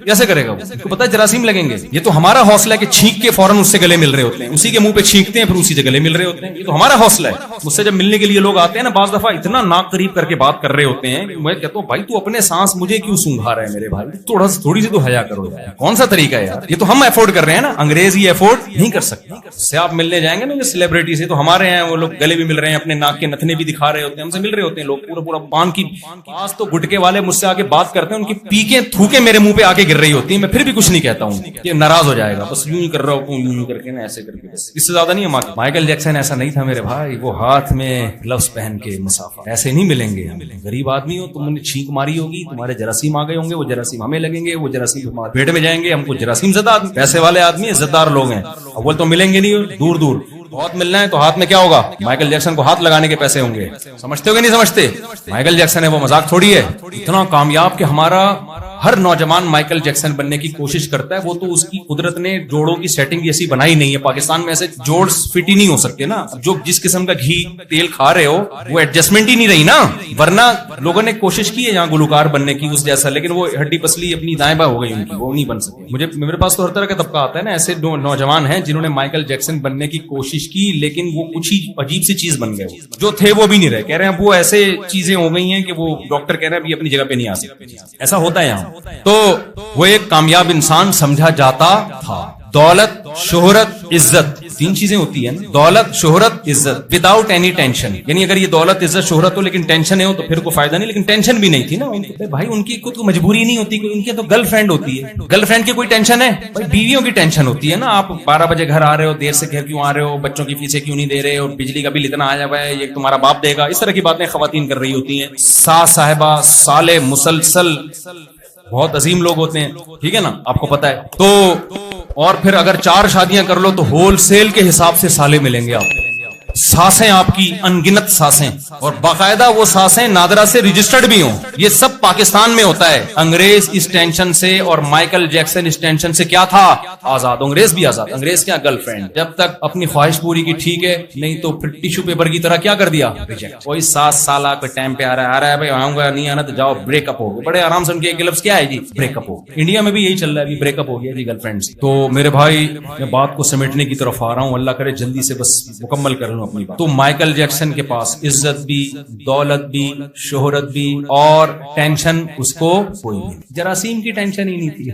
کیسے کرے گا وہ؟ اس کو پتا ہے جراثیم لگیں گے. یہ تو ہمارا حوصلہ ہے کہ چھینک کے فوراً اس سے گلے مل رہے ہوتے ہیں, اسی کے منہ پہ چھینکتے ہیں پھر اسی سے گلے مل رہے ہوتے ہیں. یہ تو ہمارا حوصلہ ہے. مجھ سے جب ملنے کے لیے لوگ آتے ہیں نا, بعض دفعہ اتنا ناک قریب کر کے بات کر رہے ہوتے ہیں, میں کہتا ہوں بھائی تو اپنے سانس مجھے کیوں سونگھا رہا ہے میرے بھائی, تھوڑی سی تو حیا کرو. کون سا طریقہ ہے یار؟ یہ تو ہم افورڈ کر رہے ہیں نا, انگریز یہ افورڈ نہیں کر سکتے. سے آپ ملنے جائیں گے نا سیلیبریٹی سے, تو ہمارے ہیں وہ لوگ گلے بھی مل رہے ہیں, اپنے ناک کے نتنے بھی دکھا رہے ہوتے ہیں, ہم سے مل رہے ہوتے ہیں لوگ. پورا پان کی پاس تو گٹکے والے مجھ سے آگے بات کرتے ہیں, ان کی پیکیں تھوکے میرے منہ پہ آگے گر رہی ہوتی ہیں, میں پھر بھی کچھ نہیں کہتا ہوں کہ ناراض ہو جائے گا, بس یوں ہی کر رہا ہوں, یوں کر کے نا ایسے کر کے, بس اس سے زیادہ نہیں ہے. مائیکل جیکسن ایسا نہیں تھا میرے بھائی, وہ ہاتھ میں گلوز پہن کے مسافر. ایسے نہیں ملیں گے. غریب آدمی ہو, تم نے چھینک ماری ہوگی, تمہارے جراثیم آ گئے ہوں گے, وہ جراثیم ہمیں لگیں گے, وہ جراثیم پیٹ میں جائیں گے, ہم کو جراثیم زدہ آدمی, پیسے والے آدمی, عزت دار لوگ ہیں. اول تو ملیں گے نہیں, دور دور. بہت ملنا ہے تو ہاتھ میں کیا ہوگا؟ مائیکل جیکسن کو ہاتھ لگانے کے پیسے ہوں گے. سمجھتے ہو کہ نہیں سمجھتے؟ مائیکل جیکسن ہے وہ مذاق تھوڑی ہے. اتنا کامیاب کہ ہمارا ہر نوجوان مائیکل جیکسن بننے کی کوشش کرتا ہے. وہ تو اس کی قدرت نے جوڑوں کی سیٹنگ ایسی بنائی نہیں ہے. پاکستان میں ایسے جوڑ فٹ ہی نہیں ہو سکتے نا. جو جس قسم کا گھی تیل کھا رہے ہو وہ ایڈجسٹمنٹ ہی نہیں رہی نا. ورنہ لوگوں نے کوشش کی ہے یہاں گلوکار بننے کی اس جیسا, لیکن وہ ہڈی پسلی اپنی دائیں بائیں ہو گئی ان کی, وہ نہیں بن سکے. میرے پاس تو ہر طرح کا طبقہ آتا ہے نا, ایسے نوجوان ہیں جنہوں نے مائیکل جیکسن بننے کی کوشش کی, لیکن وہ کچھ ہی عجیب سی چیز بن گئے. جو تھے وہ بھی نہیں رہے. کہہ رہے ہیں وہ ایسے چیزیں ہو گئی ہیں کہ وہ ڈاکٹر کہہ رہے ہیں ابھی اپنی جگہ پہ نہیں آ سکتے. ایسا ہوتا ہے یہاں. تو وہ ایک کامیاب انسان سمجھا جاتا تھا. دولت, شہرت, عزت, 3 چیزیں ہوتی ہیں. دولت, شہرت, عزت, وداؤٹ اینی ٹینشن. یعنی اگر یہ دولت, عزت, شہرت ہو لیکن ٹینشن ہو تو پھر کوئی فائدہ نہیں. لیکن ٹینشن بھی نہیں تھی نا بھائی, ان کی خود کو مجبوری نہیں ہوتی, ان کی تو گرل فرینڈ ہوتی ہے. گرل فرینڈ کی کوئی ٹینشن ہے بھائی, بیویوں کی ٹینشن ہوتی ہے نا. آپ 12 بجے گھر آ رہے ہو, دیر سے گھر کیوں آ رہے ہو, بچوں کی فیسیں کیوں نہیں دے رہے, اور بجلی کا بل اتنا آیا ہوا ہے, یہ تمہارا باپ دے گا. اس طرح کی باتیں خواتین کر رہی ہوتی ہیں. ساس صاحبہ سالے مسلسل بہت عظیم لوگ ہوتے ہیں, ٹھیک ہے نا, آپ کو پتا ہے. تو اور پھر اگر 4 شادیاں کر لو تو ہول سیل کے حساب سے سالے ملیں گے آپ. سانسیں آپ کی انگنت سانسیں، اور باقاعدہ وہ سانسیں نادرا سے رجسٹرڈ بھی ہوں. یہ سب پاکستان میں ہوتا ہے. انگریز اس ٹینشن سے اور مائیکل جیکسن اس ٹینشن سے کیا تھا؟ آزاد. انگریز بھی آزاد. انگریز کیا گرل فرینڈ، جب تک اپنی خواہش پوری کی ٹھیک ہے، نہیں تو پھر ٹیشو پیپر کی طرح کیا کر دیا؟ کوئی 7 سالہ کوئی ٹائم پہ آ رہا ہے بھائی آؤں گا، نہیں آنا تو جاؤ، بریک اپ ہو گیا. بڑے آرام سے ان کے ایک لفظ کیا ہے جی؟ بریک اپ ہو گیا. انڈیا میں بھی یہی چل رہا ہے، ابھی بریک اپ ہو گیا جی گرل فرینڈ سے. تو میرے بھائی میں بات کو سمیٹنے کی طرف آ رہا ہوں، اللہ کرے جلدی سے بس مکمل کر لوں اپنی بات. تو مائیکل جیکسن کے پاس عزت بھی، دولت بھی، شہرت بھی، اور ٹینشن اس کو کوئی نہیں. جراثیم کی ٹینشن ہی نہیں تھی،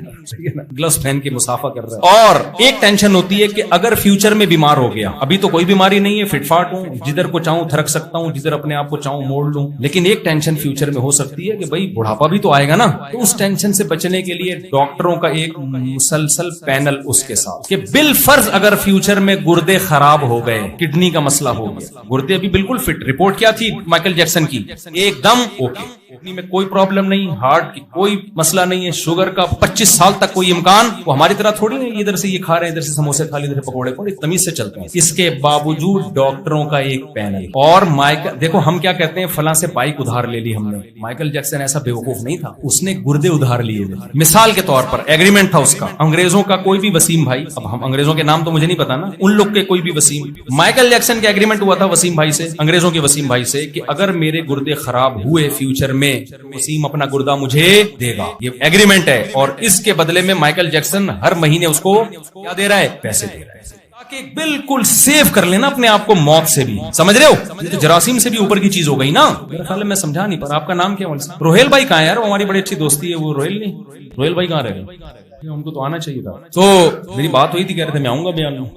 گلوز پہن کے مسافہ کر رہا ہے. اور ایک ٹینشن ہوتی ہے کہ اگر فیوچر میں بیمار ہو گیا، ابھی تو کوئی بیماری نہیں ہے، فٹ فاٹ ہوں، جدھر کو چاہوں تھرک سکتا ہوں، جدھر اپنے آپ کو چاہوں موڑ لوں. لیکن ایک ٹینشن فیوچر میں ہو سکتی ہے کہ بھائی بڑھاپا بھی تو آئے گا نا. تو اس ٹینشن سے بچنے کے لیے ڈاکٹروں کا ایک مسلسل پینل اس کے ساتھ کہ بالفرض اگر فیوچر میں گردے خراب ہو گئے، کڈنی کا مسئلہ ہو گیا، گردے ابھی بالکل فٹ، رپورٹ کیا تھی مائیکل جیکسن کی؟ ایک دم اوکے، کڈنی میں کوئی پرابلم نہیں، ہارٹ کی کوئی مسئلہ نہیں ہے، شوگر کا 25 سال تک کوئی امکان. وہ ہماری طرح تھوڑی نہیں ادھر سے یہ کھا رہے ہیں، ادھر سے سموسے کھا لے، ادھر پکوڑے پڑے، تمیز سے چلتے ہیں. اس کے باوجود ڈاکٹروں کا ایک پینل. اور مائیکل دیکھو ہم کیا کہتے ہیں، فلاں سے بائک ادھار لے لی ہم نے. مائیکل جیکسن ایسا بیوقوف نہیں تھا، اس نے گردے ادھار لیے. مثال کے طور پر ایگریمنٹ تھا اس کا، انگریزوں کا کوئی بھی وسیم بھائی، اب ہم انگریزوں کے نام تو مجھے نہیں پتا نا، ان لوگ کے کوئی بھی وسیم، مائیکل جیکسن کا ایگریمنٹ ہوا تھا وسیم بھائی سے، انگریزوں کے وسیم بھائی سے، کہ اگر میرے گردے خراب ہوئے فیوچر میں، وسیم اپنا گردہ مجھے دے گا. یہ ایگریمنٹ ہے، اور اس کے بدلے میں مائیکل جیکسن ہر مہینے اس کو کیا دے رہا ہے؟ پیسے دے رہا ہے، تاکہ بالکل سیو کر لینا اپنے آپ کو موت سے بھی. سمجھ رہے ہو؟ یہ تو جراثیم سے بھی اوپر کی چیز ہو گئی نا. میرا خیال ہے میں سمجھا نہیں پر آپ کا نام کیا ہے؟ روہیل بھائی کہاں ہے یار؟ وہ ہماری بڑی اچھی دوستی ہے. وہ روہیل نہیں، روہیل بھائی کہاں رہ گئے؟ ہم کو تو آنا چاہیے تھا. تو میری بات ہوئی تھی، کہہ رہے تھے میں آؤں گا بیان میں.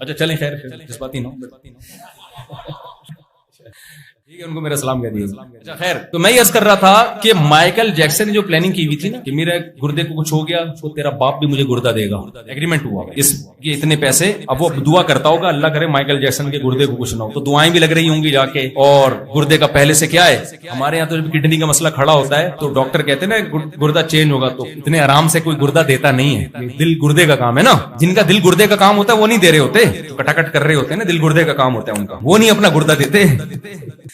اچھا چلیں خیر، جس بات ہی نہ ٹھیک ہے، ان کو میرا سلام کہہ دیجیے. اچھا خیر، تو میں یہ عرض کر رہا تھا کہ مائیکل جیکسن نے جو پلاننگ کی ہوئی تھی نا کہ میرے گردے کو کچھ ہو گیا تو تیرا باپ بھی مجھے گردہ دے گا، ایگریمنٹ ہوا اس کے اتنے پیسے. اب وہ دعا کرتا ہوگا اللہ کرے مائیکل جیکسن کے گردے کو کچھ نہ ہو، تو دعائیں بھی لگ رہی ہوں گی جا کے. اور گردے کا پہلے سے کیا ہے، ہمارے یہاں تو جب کڈنی کا مسئلہ کھڑا ہوتا ہے تو ڈاکٹر کہتے ہیں نا گردہ چینج ہوگا، تو اتنے آرام سے کوئی گردہ دیتا نہیں ہے. دل گردے کا کام ہے نا، جن کا دل گردے کا کام ہوتا ہے وہ نہیں دے رہے ہوتے، کٹا کٹ کر رہے ہوتے ہیں نا، دل گردے کا کام ہوتا ہے ان کا، وہ نہیں اپنا گردہ دیتے.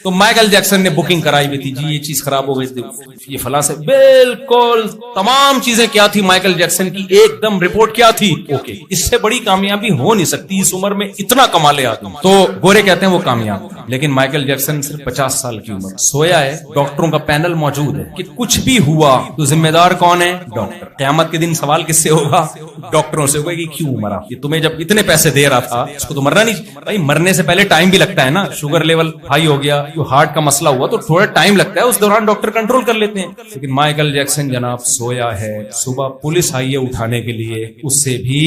تو مائیکل جیکسن نے بکنگ کرائی ہوئی تھی جی، یہ چیز خراب ہو گئی تھی، یہ فلاں سے بالکل تمام چیزیں کیا تھی مائیکل جیکسن کی، ایک دم رپورٹ کیا تھی اوکے. اس سے بڑی کامیابی ہو نہیں سکتی اس عمر میں، اتنا کما لے آدمی. تو گورے کہتے ہیں وہ کامیاب، لیکن مائیکل جیکسن صرف 50 سال کی عمر سویا ہے. ڈاکٹروں کا پینل موجود ہے کہ کچھ بھی ہوا تو ذمہ دار کون ہے؟ ڈاکٹر. قیامت کے دن سوال کس سے ہوگا؟ ڈاکٹروں سے ہوگا کہ کیوں مرا، یہ تمہیں جب اتنے پیسے دے رہا تھا اس کو تو مرنا نہیں. بھائی مرنے سے پہلے ٹائم بھی لگتا ہے نا، شوگر لیول ہائی ہو گیا، ہارٹ کا مسئلہ ہوا تو تھوڑا ٹائم لگتا ہے، اس دوران ڈاکٹر کنٹرول کر لیتے ہیں. لیکن مائیکل جیکسن جناب سویا ہے، صبح پولیس آئی ہے اٹھانے کے لیے، اس سے بھی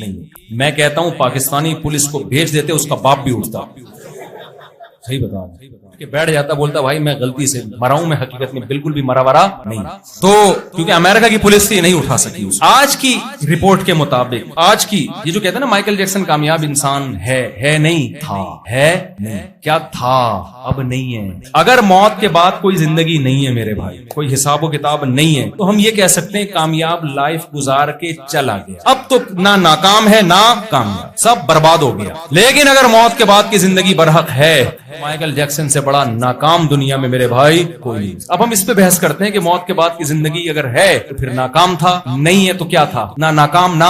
نہیں. میں کہتا ہوں پاکستانی پولیس کو بھیج دیتے، اس کا باپ بھی اٹھتا. صحیح بتا کہ بیٹھ جاتا، بولتا بھائی میں غلطی سے مرا ہوں، میں حقیقت میں بالکل بھی مرا ورا نہیں. تو کیونکہ امریکہ کی پولیس تھی نہیں اٹھا سکی. آج کی رپورٹ کے مطابق، آج کی یہ جو کہتے ہیں نا مائیکل جیکسن کامیاب انسان ہے نہیں تھا، ہے نہیں، کیا تھا اب نہیں ہے. اگر موت کے بعد کوئی زندگی نہیں ہے میرے بھائی، کوئی حساب و کتاب نہیں ہے، تو ہم یہ کہہ سکتے ہیں کامیاب لائف گزار کے چلا گیا. اب تو نہ ناکام ہے نہ کامیاب، سب برباد ہو گیا. لیکن اگر موت کے بعد کی زندگی برحق ہے، مائیکل جیکسن سے بڑا ناکام دنیا میں میرے بھائی کوئی نہیں. اب ہم اس پہ بحث کرتے ہیں کہ موت کے بعد کی زندگی اگر ہے تو پھر ناکام تھا، نہیں ہے تو کیا تھا؟ نہ ناکام نہ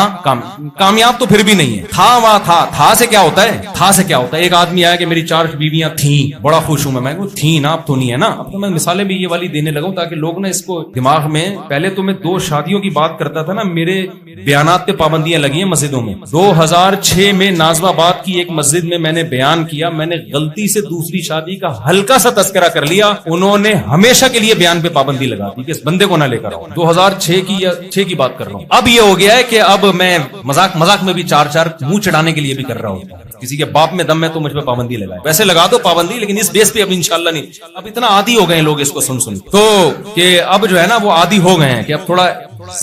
کامیاب تو پھر بھی نہیں ہے. تھا وہاں تھا سے کیا ہوتا ہے؟ تھا سے کیا ہوتا ہے؟ ایک آدمی آیا کہ میری 4 بیویاں تھیں، بڑا خوش ہوں میں تھیں نا، اب تو نہیں ہے نا. اب تو میں مثالیں بھی یہ والی دینے لگا ہوں تاکہ لوگ نا اس کو دماغ میں، پہلے تو میں 2 شادیوں کی بات کرتا تھا نا، میرے بیانات پہ پابندیاں لگی ہیں مسجدوں میں. 2006 میں نازم آباد کی ایک مسجد میں میں نے بیان کیا، میں نے غلطی سے دوسری شادی کا ہلکا سا تذکرہ کر لیا، انہوں نے ہمیشہ کے لیے بیان پہ پابندی لگا دی کہ اس بندے کو نہ لے کر آؤ. 2006 کی بات کر رہا ہوں. اب یہ ہو گیا ہے کہ اب میں مذاق میں بھی 4 منہ چڑھانے کے لیے بھی کر رہا ہوں. کسی کے باپ میں دم ہے تو مجھ پہ پابندی لگائے، ویسے لگا دو پابندی، لیکن اس بیس پہ اب انشاءاللہ نہیں. اب اتنا عادی ہو گئے ہیں لوگ اس کو سن تو کہ اب جو ہے نا وہ عادی ہو گئے ہیں کہ اب تھوڑا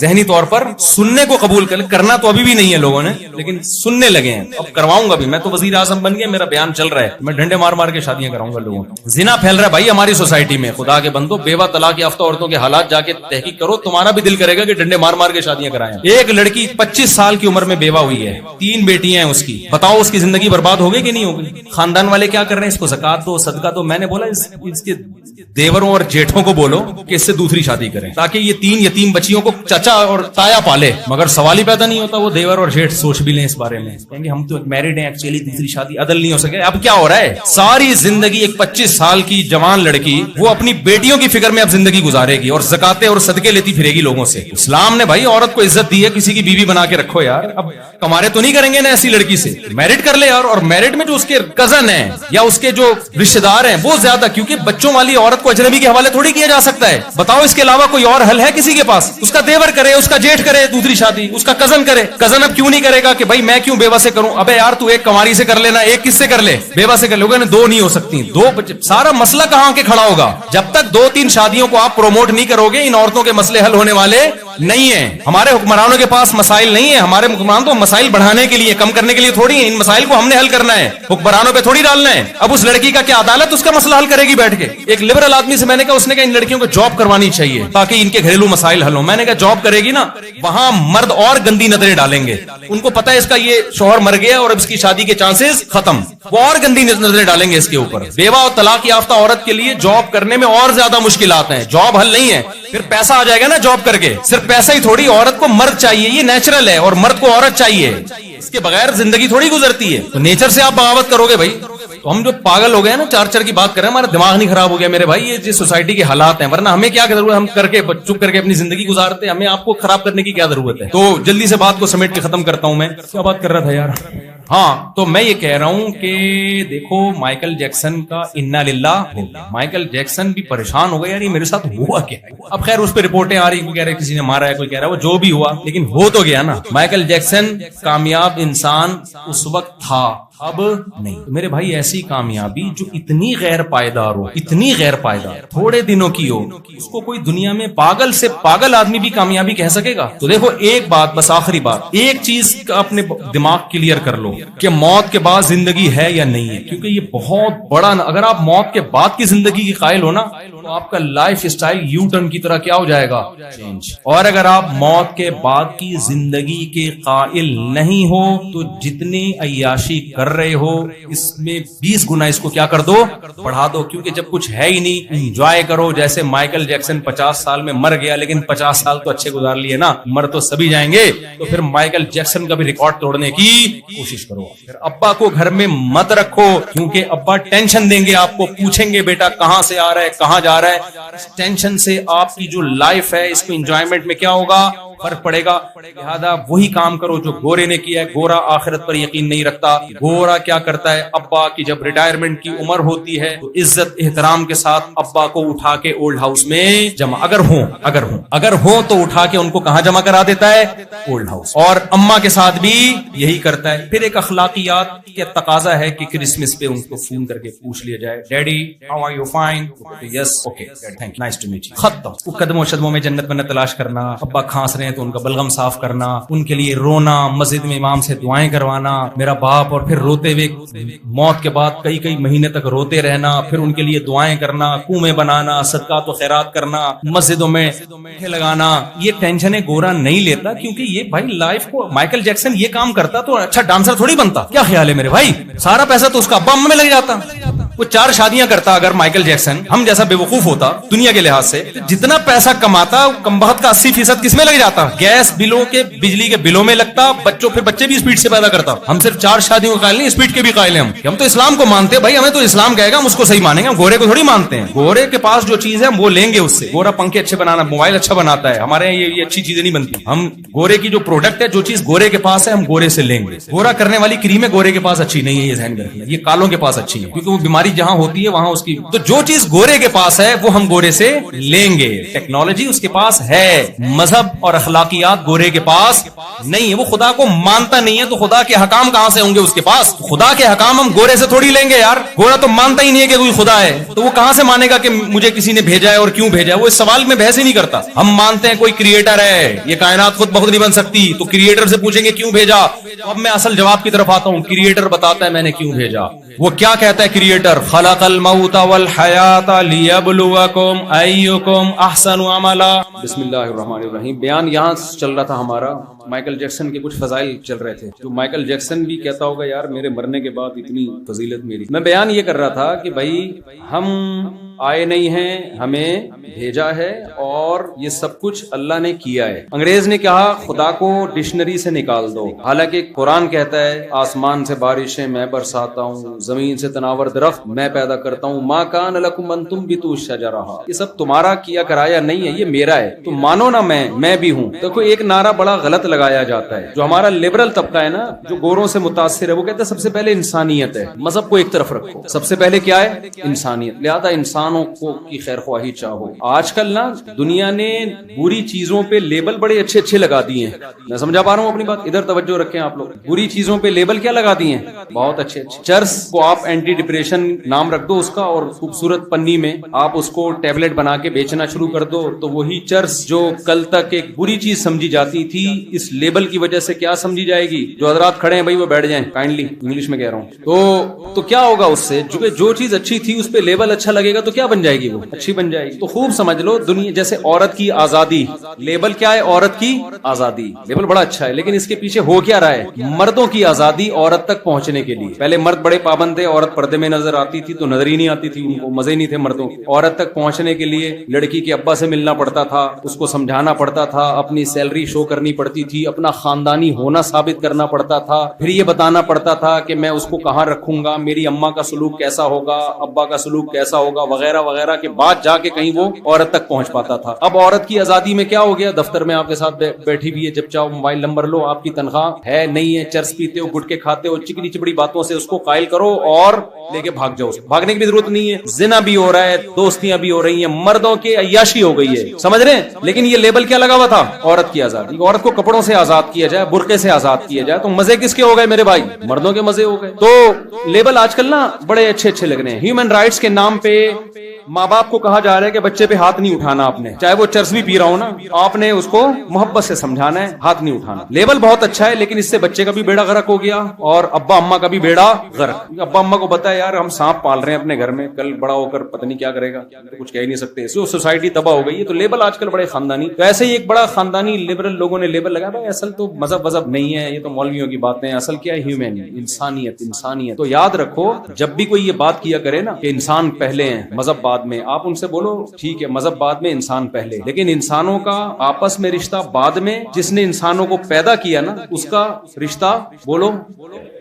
ذہنی طور پر سننے کو قبول کرنا تو ابھی بھی نہیں ہے لوگوں نے, لیکن سننے لگے ہیں. اب کرواؤں گا بھی, میں تو وزیر اعظم بن گیا, میرا بیان چل رہا ہے, میں ڈنڈے مار مار کے شادیاں کراؤں گا لوگوں کو. زنا پھیل رہا ہے بھائی ہماری سوسائٹی میں, خدا کے بندو بیوہ طلاق یافتہ عورتوں کے حالات جا کے تحقیق کرو, تمہارا بھی دل کرے گا کہ ڈنڈے مار مار کے شادیاں کرائیں. ایک لڑکی 25 سال کی عمر میں بیوہ ہوئی ہے, 3 بیٹیاں ہیں اس کی, بتاؤ اس کی زندگی برباد ہو گئی کہ نہیں ہوگی؟ خاندان والے کیا کر رہے ہیں, اس کو زکات دو, صدقہ دو. میں نے بولا اس کے دیوروں اور جیٹھوں کو بولو کہ اس سے دوسری شادی کریں تاکہ یہ 3 یتیم بچیوں کو چچا اور تایا پالے. مگر سوال ہی پیدا نہیں ہوتا, وہ دیور اور جیٹھ سوچ بھی لیں اس بارے میں, کہیں گے ہم تو میرڈ ہیں, ایکچولی تیسری شادی عدل نہیں ہو سکے. اب کیا ہو رہا ہے, ساری زندگی ایک 25 سال کی جوان لڑکی وہ اپنی بیٹیوں کی فکر میں اب زندگی گزارے گی اور زکاتے اور صدقے لیتی پھرے گی لوگوں سے. اسلام نے بھائی عورت کو عزت دی ہے, کسی کی بیوی بنا کے رکھو یار. اب کمارے تو نہیں کریں گے نا ایسی لڑکی سے, میرڈ کر لے یار. اور میرڈ میں جو اس کے کزن ہیں یا اس کے جو رشتہ دار ہیں وہ زیادہ, کیونکہ بچوں والی عورت کو اجنبی کے حوالے تھوڑی کیا جا سکتا ہے. بتاؤ اس کے علاوہ کوئی اور حل ہے کسی کے پاس؟ اس کا دیور کرے, اس کا جیٹھ کرے دوسری شادی, اس کا کزن کرے. کزن اب کیوں نہیں کرے گا کہ بھائی میں کیوں بیوہ سے کروں؟ ابے یار تو ایک کنواری سے کر لینا, ایک کس سے کر لے, بیوہ سے کر لے. لوگوں نے 2 نہیں ہو سکتی, 2. سارا مسئلہ کہاں کے کھڑا ہوگا جب تک 2-3 شادیوں کو آپ پروموٹ نہیں کرو گے. ان عورتوں کے مسئلے حل ہونے والے نہیں ہیں. ہمارے حکمرانوں کے پاس مسائل نہیں ہیں, ہمارے حکمران تو مسائل بڑھانے کے لیے, کم کرنے کے لیے تھوڑی ہیں. ان مسائل کو ہم نے حل کرنا ہے, حکمرانوں پہ تھوڑی ڈالنا ہے. اب اس لڑکی کا کیا عدالت اس کا مسئلہ حل کرے گی بیٹھ کے؟ ایک لبرل آدمی سے میں نے کہا, اس نے کہا ان لڑکیوں کو جاب کروانی چاہیے تاکہ ان کے گھریلو مسائل حل ہوں. میں نے کہا جاب کرے گی نا, وہاں مرد اور گندی نظریں ڈالیں گے. ان کو پتا ہے اس کا یہ شوہر مر گیا اور اب اس کی شادی کے چانسز ختم, وہ اور گندی نظریں ڈالیں گے اس کے اوپر. بیوہ اور طلاق یافتہ عورت کے لیے جاب کرنے میں اور زیادہ مشکلات ہیں, جاب حل نہیں ہے. پھر پیسہ آ جائے گا نا جاب کر کے, صرف پیسہ ہی تھوڑی, عورت کو مرد چاہیے, یہ نیچرل ہے, اور مرد کو عورت چاہیے, اس کے بغیر زندگی تھوڑی گزرتی ہے. تو نیچر سے آپ بغاوت کرو گے بھائی. تو ہم جو پاگل ہو گئے نا, 4 کی بات کر رہے ہیں, ہمارا دماغ نہیں خراب ہو گیا میرے بھائی, یہ جو سوسائٹی کے حالات ہیں. ورنہ ہمیں کیا ضرورت ہے, ہم کر کے چپ کر کے اپنی زندگی گزارتے, ہمیں آپ کو خراب کرنے کی کیا ضرورت ہے. تو جلدی سے بات کو سمیٹ کے ختم کرتا ہوں. میں کیا بات کر رہا تھا یار؟ ہاں, تو میں یہ کہہ رہا ہوں کہ دیکھو مائیکل جیکسن کا انا للہ ہو گیا. مائیکل جیکسن بھی پریشان ہو گیا یار, یہ میرے ساتھ ہوا کیا ہے. اب خیر اس پہ رپورٹیں آ رہی, کوئی کہہ رہا ہے کسی نے مارا ہے, کوئی کہہ رہا ہے وہ جو بھی ہوا, لیکن ہو تو گیا نا. مائیکل جیکسن کامیاب انسان اس وقت تھا, اب نہیں. میرے بھائی ایسی کامیابی جو اتنی غیر پائیدار ہو, اتنی غیر پائیدار, تھوڑے دنوں کی ہو, اس کو کوئی دنیا میں پاگل سے پاگل آدمی بھی کامیابی کہہ سکے گا؟ تو دیکھو ایک بات, بس آخری بات, ایک چیز کا اپنے دماغ کلیئر کر لو کہ موت کے بعد زندگی ہے یا نہیں ہے. کیونکہ یہ بہت بڑا, اگر آپ موت کے بعد کی زندگی کی قائل ہو نا, تو آپ کا لائف اسٹائل یو ٹرن کی طرح کیا ہو جائے گا, چینج. اور اگر آپ موت کے بعد کی زندگی کے قائل نہیں ہو تو جتنی عیاشی کر رہے ہو اس میں 20 گنا اس کو کیا کر دو, بڑھا دو. کیونکہ جب کچھ ہے ہی نہیں, انجوائے کرو. جیسے مائیکل جیکسن 50 سال میں مر گیا, لیکن 50 سال تو اچھے گزار لیے نا, مر تو سبھی جائیں گے. تو پھر مائیکل جیکسن کا بھی ریکارڈ توڑنے کی کوشش کرو. پھر ابا کو گھر میں مت رکھو, کیونکہ ابا ٹینشن دیں گے آپ کو, پوچھیں گے بیٹا کہاں سے آ رہا ہے, کہاں جا رہا ہے. اس ٹینشن سے آپ کی جو لائف ہے اس کو انجوائمنٹ میں کیا ہوگا, فرق پڑے گا. لہذا وہی کام کرو جو گورے نے کیا ہے. گورا آخرت پر یقین نہیں رکھتا. گورا کیا کرتا ہے, ابا کی جب ریٹائرمنٹ کی عمر ہوتی ہے تو عزت احترام کے ساتھ ابا کو اٹھا کے اولڈ ہاؤس میں جمع, اگر ہوں تو اٹھا کے ان کو کہاں جمع کرا دیتا ہے, اولڈ ہاؤس. اور اما کے ساتھ بھی یہی کرتا ہے. پھر ایک اخلاقیات کے تقاضا ہے کہ کرسمس پہ ان کو فون کر کے پوچھ لیا جائے, daddy how are you, fine, yes, okay, thank you, nice to meet you, ختم. وہ قدموں شدموں میں جنت میں تلاش کرنا, ابا کھانس رہے ہیں تو ان کا بلغم صاف کرنا, ان کے لیے رونا, مسجد میں امام سے دعائیں کروانا, میرا باپ, اور پھر روتے ہوئے موت کے بعد کئی مہینے تک روتے رہنا, پھر ان کے لیے دعائیں کرنا, کنویں بنانا, صدقات و خیرات کرنا, مسجدوں میں لگانا. یہ ٹینشنیں گورا نہیں لیتا, کیونکہ یہ بھائی لائف کو, مائیکل جیکسن یہ کام کرتا تو اچھا ڈانسر تھوڑی بنتا. کیا خیال ہے میرے بھائی, سارا پیسہ تو اس کا ابا اما میں لگ جاتا. وہ 4 شادیاں کرتا اگر مائیکل جیکسن, ہم جیسا بے وقوف ہوتا دنیا کے لحاظ سے, جتنا پیسہ کماتا کمبخت کا 80% کس میں لگ جاتا, گیس بلوں کے, بجلی کے بلوں میں لگتا. بچوں پھر بچے بھی اسپیڈ سے پیدا کرتا. ہم صرف 4 شادیوں کے قائل نہیں, اسپیڈ کے بھی قائل ہیں. ہم تو اسلام کو مانتے ہیں بھائی, ہمیں تو اسلام کہے گا ہم اس کو صحیح مانیں گے, ہم گورے کو تھوڑی مانتے ہیں. گورے کے پاس جو چیز ہے ہم وہ لیں گے اس سے. گورا پنکھے اچھے بنانا, موبائل اچھا بناتا ہے, ہمارے یہ اچھی چیزیں نہیں بنتی. ہم گورے کی جو پروڈکٹ ہے, جو چیز گورے کے پاس ہے, ہم گورے سے لیں گے. گورا کرنے والی کریمیں گورے کے پاس اچھی نہیں ہے, یہ ذہن میں رکھنا. یہ کالوں کے پاس اچھی ہے, کیونکہ وہ بیماری کالی جہاں ہوتی ہے وہاں اس کی, تو جو چیز گورے کے پاس ہے وہ ہم گورے سے لیں گے. ٹیکنالوجی اس کے پاس ہے, مذہب اور اخلاقیات گورے کے پاس نہیں ہے. وہ خدا کو مانتا نہیں ہے تو خدا کے حکام کہاں سے ہوں گے اس کے پاس؟ خدا کے حکام ہم گورے سے تھوڑی لیں گے یار. گورا تو مانتا ہی نہیں ہے کہ کوئی خدا ہے, تو وہ کہاں سے مانے گا کہ مجھے کسی نے بھیجا ہے اور کیوں بھیجا ہے؟ وہ اس سوال میں بحث ہی نہیں کرتا. ہم مانتے ہیں کوئی کریٹر ہے, یہ کائنات خود بخود نہیں بن سکتی, تو کریٹر سے پوچھیں گے کیوں بھیجا. اب میں اصل جواب کی طرف آتا ہوں. کریٹر بتاتا ہے میں نے کیوں بھیجا. وہ کیا کہتا ہے کریٹر؟ خلق الموت والحیات لیبلوکم ایکم احسن عملا. بسم اللہ الرحمن الرحیم. بیان یہاں چل رہا تھا ہمارا, مائیکل جیکسن کے کچھ فضائل چل رہے تھے, جو مائیکل جیکسن بھی کہتا ہوگا یار میرے مرنے کے بعد اتنی فضیلت میری. میں بیان یہ کر رہا تھا کہ بھائی ہم آئے نہیں ہیں, ہمیں بھیجا ہے, اور یہ سب کچھ اللہ نے کیا ہے. انگریز نے کہا خدا کو ڈکشنری سے نکال دو, حالانکہ قرآن کہتا ہے آسمان سے بارشیں میں برساتا ہوں, زمین سے تناور درخت میں پیدا کرتا ہوں, ما کان لکم ان تنبتوا الشجرہ, یہ سب تمہارا کیا کرایا نہیں ہے, یہ میرا ہے. تو مانو نا میں بھی ہوں. دیکھو ایک نعرہ بڑا غلط لگایا جاتا ہے, جو ہمارا لبرل طبقہ ہے نا, جو گوروں سے متاثر ہے, وہ کہتے ہیں سب سے پہلے انسانیت ہے, مذہب کو ایک طرف رکھو, سب سے پہلے کیا ہے؟ انسانیت. لہذا انسانوں کو کی خیر خواہی چاہو. آج کل نا دنیا نے بری چیزوں پہ لیبل بڑے اچھے اچھے لگا دیے ہیں. میں سمجھا پا رہا ہوں اپنی بات؟ ادھر توجہ رکھیں آپ لوگ. بری چیزوں پہ لیبل کیا لگا دیے ہیں؟ بہت اچھے اچھے. چرس کو آپ اینٹی ڈپریشن نام رکھ دو اس کا, اور خوبصورت پنی میں آپ اس کو ٹیبلٹ بنا کے بیچنا شروع کر دو, تو وہی چرس جو کل تک ایک بری چیز سمجھی جاتی تھی, اس لیبل کی وجہ سے کیا سمجھی جائے گی؟ جو حضرات کھڑے ہیں بھائی وہ بیٹھ جائیں کائنڈلی, انگلش میں کہہ رہا ہوں. تو کیا ہوگا اس سے؟ جو چیز اچھی تھی اس پہ لیبل اچھا لگے گا تو کیا بن جائے گی؟ وہ اچھی بن جائے گی. تو خوب سمجھ لو, دنیا جیسے عورت کی آزادی, لیبل کیا ہے؟ عورت کی آزادی. لیبل بڑا اچھا ہے, لیکن اس کے پیچھے ہو کیا رہا ہے؟ مردوں کی آزادی عورت تک پہنچنے کے لیے. پہلے مرد بڑے پابند تھے, عورت پردے میں نظر آتی تھی تو نظر ہی نہیں آتی تھی, ان کو مزے نہیں تھے مردوں. عورت تک پہنچنے کے لیے لڑکی کے ابا سے ملنا پڑتا تھا, اس کو سمجھانا پڑتا تھا, اپنی سیلری شو کرنی پڑتی تھی, اپنا خاندانی ہونا ثابت کرنا پڑتا تھا, پھر یہ بتانا پڑتا تھا کہ میں اس کو کہاں رکھوں گا, میری اماں کا سلوک کیسا ہوگا, ابا کا سلوک کیسا ہوگا, وغیرہ وغیرہ کے بعد جا کے کہیں وہ عورت تک پہنچ پاتا تھا. اب عورت کی آزادی میں کیا ہو گیا؟ دفتر میں آپ کے ساتھ بیٹھی بھی ہے, جب چاہو موبائل نمبر لو, آپ کی تنخواہ ہے نہیں ہے, چرس پیتے ہو, گٹکے کھاتے ہو, چکنی چپڑی باتوں سے اس کو قائل کرو اور لے کے بھاگ جاؤ. بھاگنے کی بھی ضرورت نہیں ہے, زنا بھی ہو رہا ہے, دوستیاں بھی ہو رہی ہیں, مردوں کے عیاشی ہو گئی ہے, سمجھ رہے ہیں؟ لیکن یہ لیبل کیا لگا ہوا تھا؟ عورت کی آزادی. عورت کو کپڑوں سے آزاد کیا جائے, برقعے سے آزاد کیا جائے, تو مزے کس کے ہو گئے میرے بھائی؟ مردوں کے مزے ہو گئے. تو لیبل آج کل نا بڑے اچھے اچھے لگ رہے ہیں. ہیومن رائٹس کے نام پہ ماں باپ کو کہا جا رہا ہے کہ بچے پہ ہاتھ نہیں اٹھانا, آپ نے چاہے وہ چرس بھی پی رہا ہو نا, آپ نے اس کو محبت سے سمجھانا ہے, ہاتھ نہیں اٹھانا. لیبل بہت اچھا ہے, لیکن اس سے بچے کا بھی بیڑا غرق ہو گیا اور ابا اما کا بھی بیڑا غرق. ابا اما کو پتا ہے یار ہم سانپ پال رہے ہیں اپنے گھر میں, کل بڑا ہو کر پتہ نہیں کیا کرے گا, کچھ کہہ ہی نہیں سکتے, سوسائٹی تباہ ہو گئی ہے. تو لیبل آج کل بڑے خاندانی. تو ایسے ہی ایک بڑا خاندانی لبرل لوگوں نے لیبل لگایا, بھائی اصل تو مذہب وذہب نہیں ہے, یہ تو مولویوں کی باتیں ہیں, اصل کیا ہے؟ ہیومن, انسانیت. انسانیت. تو یاد رکھو, جب بھی کوئی یہ بات کیا کرے نا کہ انسان پہلے ہیں مذہب بعد میں, آپ ان سے بولو ٹھیک ہے مذہب بعد میں, انسان پہلے, لیکن انسانوں کا آپس میں رشتہ بعد میں. جس نے انسانوں کو پیدا کیا نا اس کا رشتہ بولو.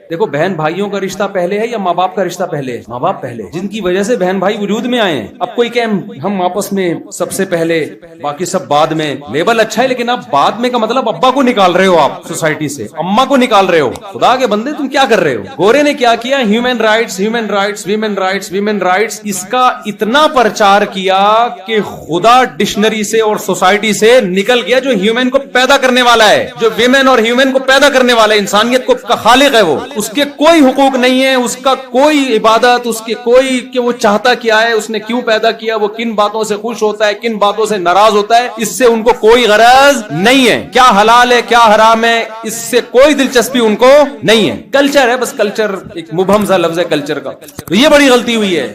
دیکھو بہن بھائیوں کا رشتہ پہلے ہے یا ماں باپ کا رشتہ پہلے ہے؟ ماں باپ پہلے, جن کی وجہ سے بہن بھائی وجود میں آئے ہیں. اب کوئی کہ ہم آپس میں سب سے پہلے باقی سب بعد میں. لیبل اچھا ہے, لیکن اب بعد میں کا مطلب ابا کو نکال رہے ہو آپ سوسائٹی سے, اما کو نکال رہے ہو. خدا کے بندے تم کیا کر رہے ہو؟ گورے نے کیا کیا؟ Human rights, human rights, women rights, women rights. اس کا اتنا پرچار کیا کہ خدا ڈکشنری سے اور سوسائٹی سے نکل گیا. جو ہیومن کو پیدا کرنے والا ہے, جو ویمن اور ہیومن کو پیدا کرنے والا ہے, انسانیت کو کا خالق ہے, وہ اس کے کوئی حقوق نہیں ہے, اس کا کوئی عبادت, اس کے کوئی کہ وہ چاہتا کیا ہے, اس نے کیوں پیدا کیا, وہ کن باتوں سے خوش ہوتا ہے, کن باتوں سے ناراض ہوتا ہے, اس سے ان کو کوئی غرض نہیں ہے. کیا حلال ہے کیا حرام ہے, اس سے کوئی دلچسپی ان کو نہیں ہے. کلچر ہے بس, کلچر ایک مبہم سا لفظ ہے کلچر کا. تو یہ بڑی غلطی ہوئی ہے.